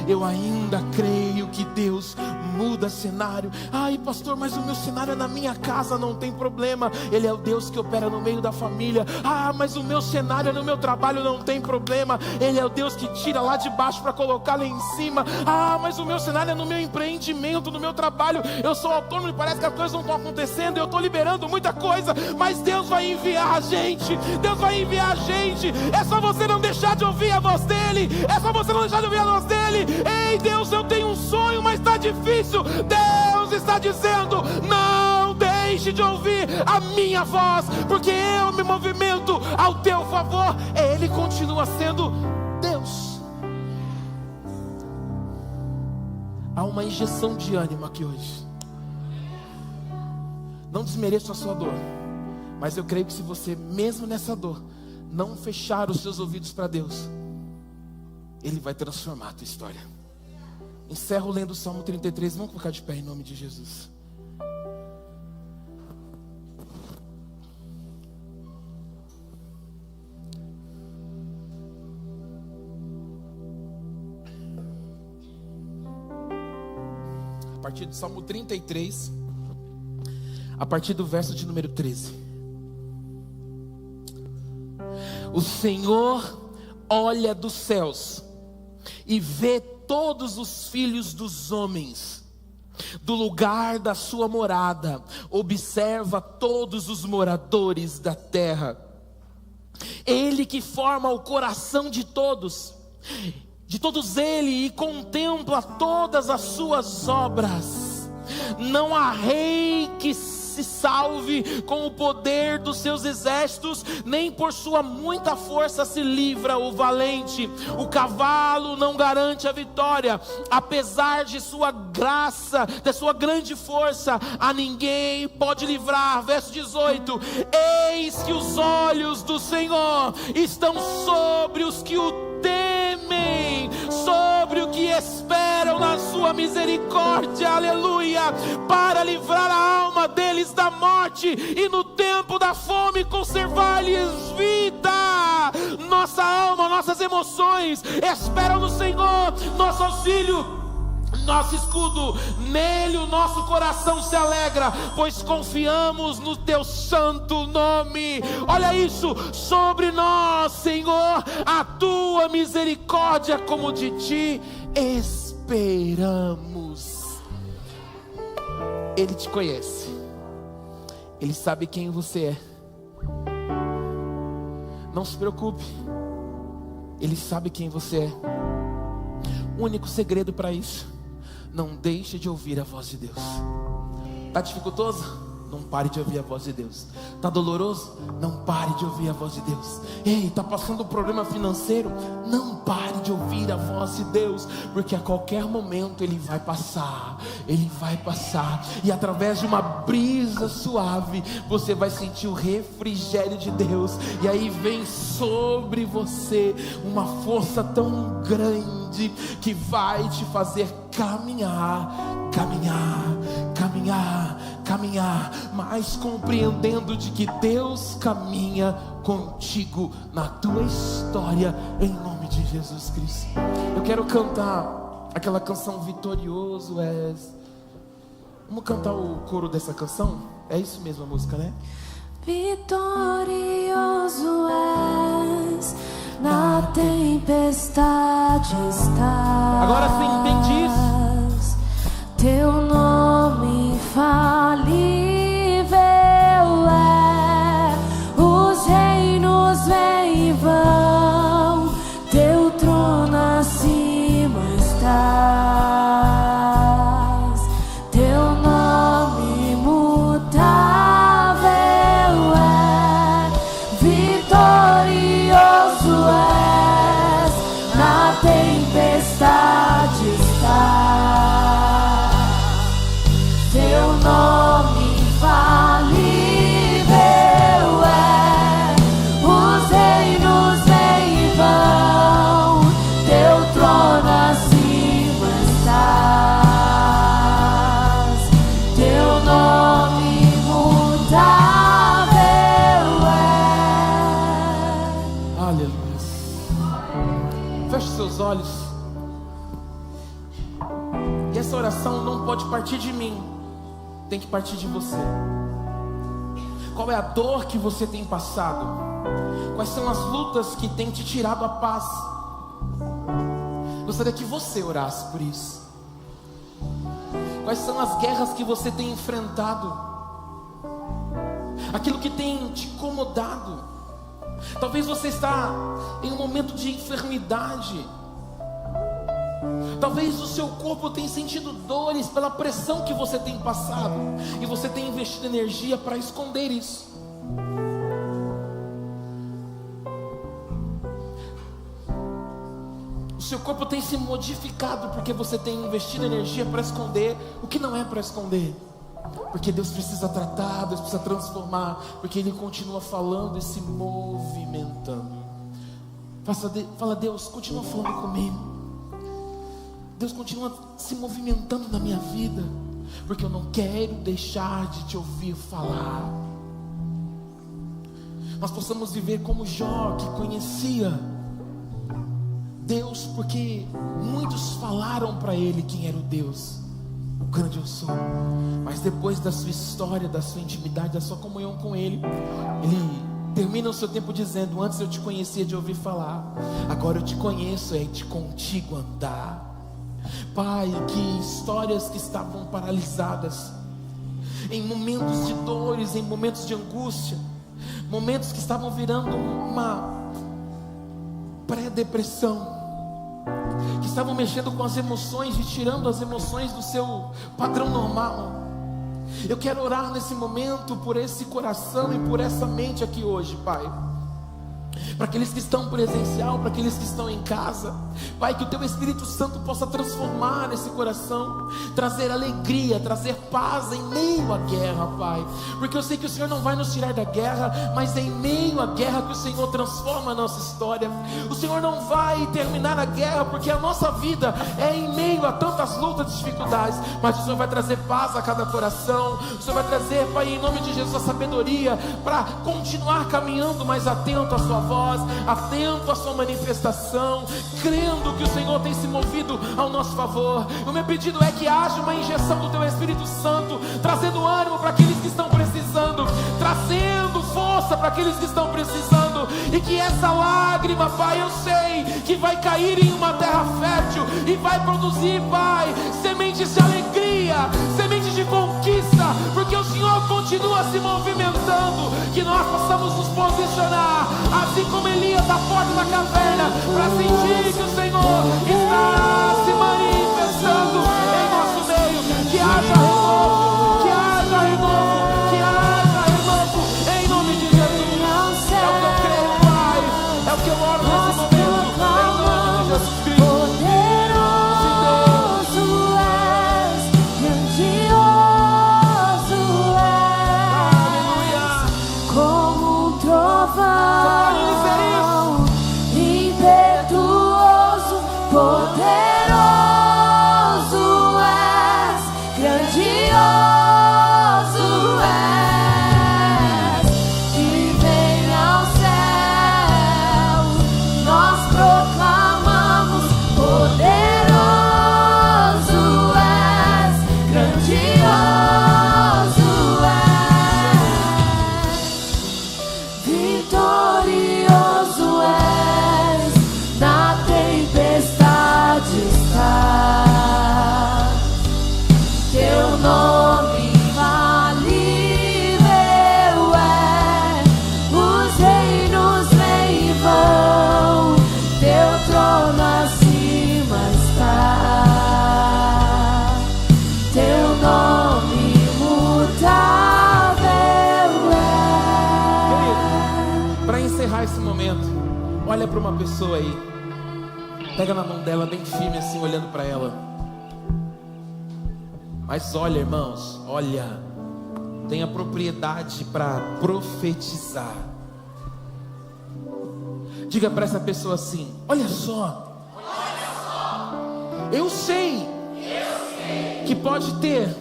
[SPEAKER 1] eu ainda creio que Deus muda cenário. Ai, pastor, mas o meu cenário é na minha casa, não tem problema. Ele é o Deus que opera no meio da família. Ah, mas o meu cenário é no meu trabalho, não tem problema. Ele é o Deus que tira lá de baixo para colocar lá em cima. Ah, mas o meu cenário é no meu empreendimento, no meu trabalho. Eu sou autônomo e parece que as coisas não estão acontecendo. Eu estou liberando muita coisa, mas Deus vai enviar a gente. Deus vai enviar a gente. É só você não deixar de ouvir a voz dele. É só você não deixar de ouvir a voz dele. Ei, Deus, eu tenho um sonho, mas está difícil. Deus está dizendo: não deixe de ouvir a minha voz, porque eu me movimento ao teu favor. Ele continua sendo Deus. Há uma injeção de ânimo aqui hoje. Não desmereço a sua dor, mas eu creio que se você, mesmo nessa dor, não fechar os seus ouvidos para Deus, Ele vai transformar a tua história. Encerro lendo o Salmo 33. Vamos colocar de pé em nome de Jesus. A partir do Salmo 33, a partir do verso de número 13. O Senhor olha dos céus e vê todos os filhos dos homens. Do lugar da sua morada, observa todos os moradores da terra. Ele que forma o coração de todos ele, e contempla todas as suas obras. Não há rei que se salve com o poder dos seus exércitos, nem por sua muita força se livra o valente. O cavalo não garante a vitória, apesar de sua graça, de sua grande força, a ninguém pode livrar. Verso 18: eis que os olhos do Senhor estão sobre os que o temem, sobre o que esperam na sua misericórdia, aleluia, para livrar a alma deles da morte e no tempo da fome conservar-lhes vida. Nossa alma, nossas emoções esperam no Senhor, nosso auxílio, nosso escudo. Nele o nosso coração se alegra, pois confiamos no teu santo nome. Olha isso: sobre nós, Senhor, a tua misericórdia, como de ti esperamos. Ele te conhece, Ele sabe quem você é. Não se preocupe, Ele sabe quem você é. O único segredo para isso: não deixe de ouvir a voz de Deus. Está dificultoso? não pare de ouvir a voz de Deus. Está doloroso? Não pare de ouvir a voz de Deus. Ei, está passando um problema financeiro? Não pare de ouvir a voz de Deus, porque a qualquer momento Ele vai passar. Ele vai passar, e através de uma brisa suave, você vai sentir o refrigério de Deus. E aí vem sobre você uma força tão grande, que vai te fazer caminhar, mas compreendendo de que Deus caminha contigo na tua história, em nome de Jesus Cristo. Eu quero cantar aquela canção Vitorioso És. Vamos cantar o coro dessa canção? É isso mesmo a música, né?
[SPEAKER 2] Vitorioso és, na tempestade estás.
[SPEAKER 1] Agora sim, entende isso?
[SPEAKER 2] Teu nome infalível é, os reinos vêm e vão, teu trono acima estás. Teu nome imutável é, vitorioso és, na tempestade estás. Teu nome infalível é, os reinos vêm e vão, teu trono acima estás. Teu nome imutável é.
[SPEAKER 1] Aleluia. Feche seus olhos. E essa oração não pode partir de mim, tem que partir de você. Qual é a dor que você tem passado? Quais são as lutas que têm te tirado a paz? Gostaria que você orasse por isso. Quais são as guerras que você tem enfrentado? Aquilo que tem te incomodado? Talvez você está em um momento de enfermidade. Talvez o seu corpo tenha sentido dores pela pressão que você tem passado, e você tem investido energia para esconder isso. O seu corpo tem se modificado porque você tem investido energia para esconder o que não é para esconder. Porque Deus precisa tratar, Deus precisa transformar, porque Ele continua falando e se movimentando. Fala, Deus, continua falando comigo. Deus continua se movimentando na minha vida, porque eu não quero deixar de te ouvir falar. Nós possamos viver como Jó, que conhecia Deus, porque muitos falaram para ele quem era o Deus, o grande eu sou. Mas depois da sua história, da sua intimidade, da sua comunhão com Ele, Ele termina o seu tempo dizendo: antes eu te conhecia de ouvir falar, agora eu te conheço, é de contigo andar. Pai, que histórias que estavam paralisadas, em momentos de dores, em momentos de angústia, momentos que estavam virando uma pré-depressão, que estavam mexendo com as emoções e tirando as emoções do seu padrão normal. Eu quero orar nesse momento por esse coração e por essa mente aqui hoje, Pai. Para aqueles que estão presencial, para aqueles que estão em casa, Pai, que o Teu Espírito Santo possa transformar esse coração, trazer alegria, trazer paz em meio à guerra, Pai, porque eu sei que o Senhor não vai nos tirar da guerra, mas é em meio à guerra que o Senhor transforma a nossa história. O Senhor não vai terminar a guerra, porque a nossa vida é em meio a tantas lutas e dificuldades, mas o Senhor vai trazer paz a cada coração. O Senhor vai trazer, Pai, em nome de Jesus, a sabedoria para continuar caminhando mais atento à Sua voz, atento à Sua manifestação, crendo que o Senhor tem se movido ao nosso favor. O meu pedido é que haja uma injeção do Teu Espírito Santo, trazendo ânimo para aqueles que estão precisando, trazendo força para aqueles que estão precisando, e que essa lágrima, Pai, eu sei que vai cair em uma terra fértil e vai produzir, Pai, sementes de alegria, sementes de conquista, porque o Senhor continua se movimentando. Que nós possamos nos posicionar, assim como Elias à porta da caverna, para sentir que o Senhor está se manifestando em nosso meio. Que haja renovo, que haja renovo, que haja
[SPEAKER 2] vão. Impetuoso, poderoso és, grandioso és, que vem ao céu, nós proclamamos, poderoso és, grandioso és, vitorioso és, na tempestade estás, teu nome infalível é, os reinos vêm e vão, teu trono acima está, teu nome imutável é.
[SPEAKER 1] Para encerrar esse momento, olha para uma pessoa aí, pega na mão dela bem firme assim, olhando para ela. Mas olha, irmãos, olha, tenha propriedade para profetizar. Diga para essa pessoa assim: olha só, eu sei que pode ter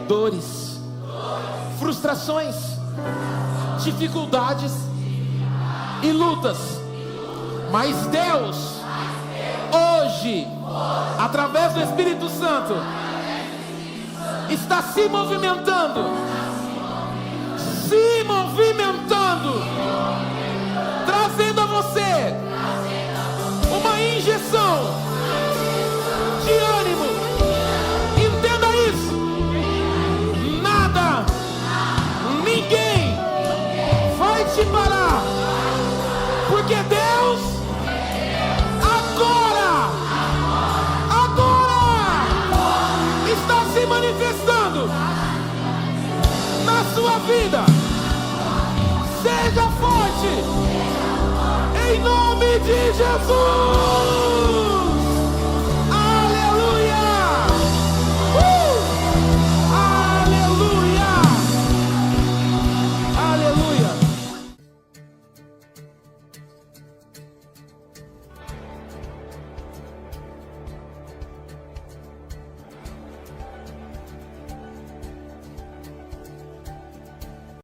[SPEAKER 1] dores, frustrações, dificuldades e lutas, mas Deus hoje, através do Espírito Santo, está se movimentando, trazendo a você uma injeção de ânimo. Entenda isso: nada, ninguém vai te parar, porque Deus agora está se manifestando na sua vida. Seja forte, em nome de Jesus.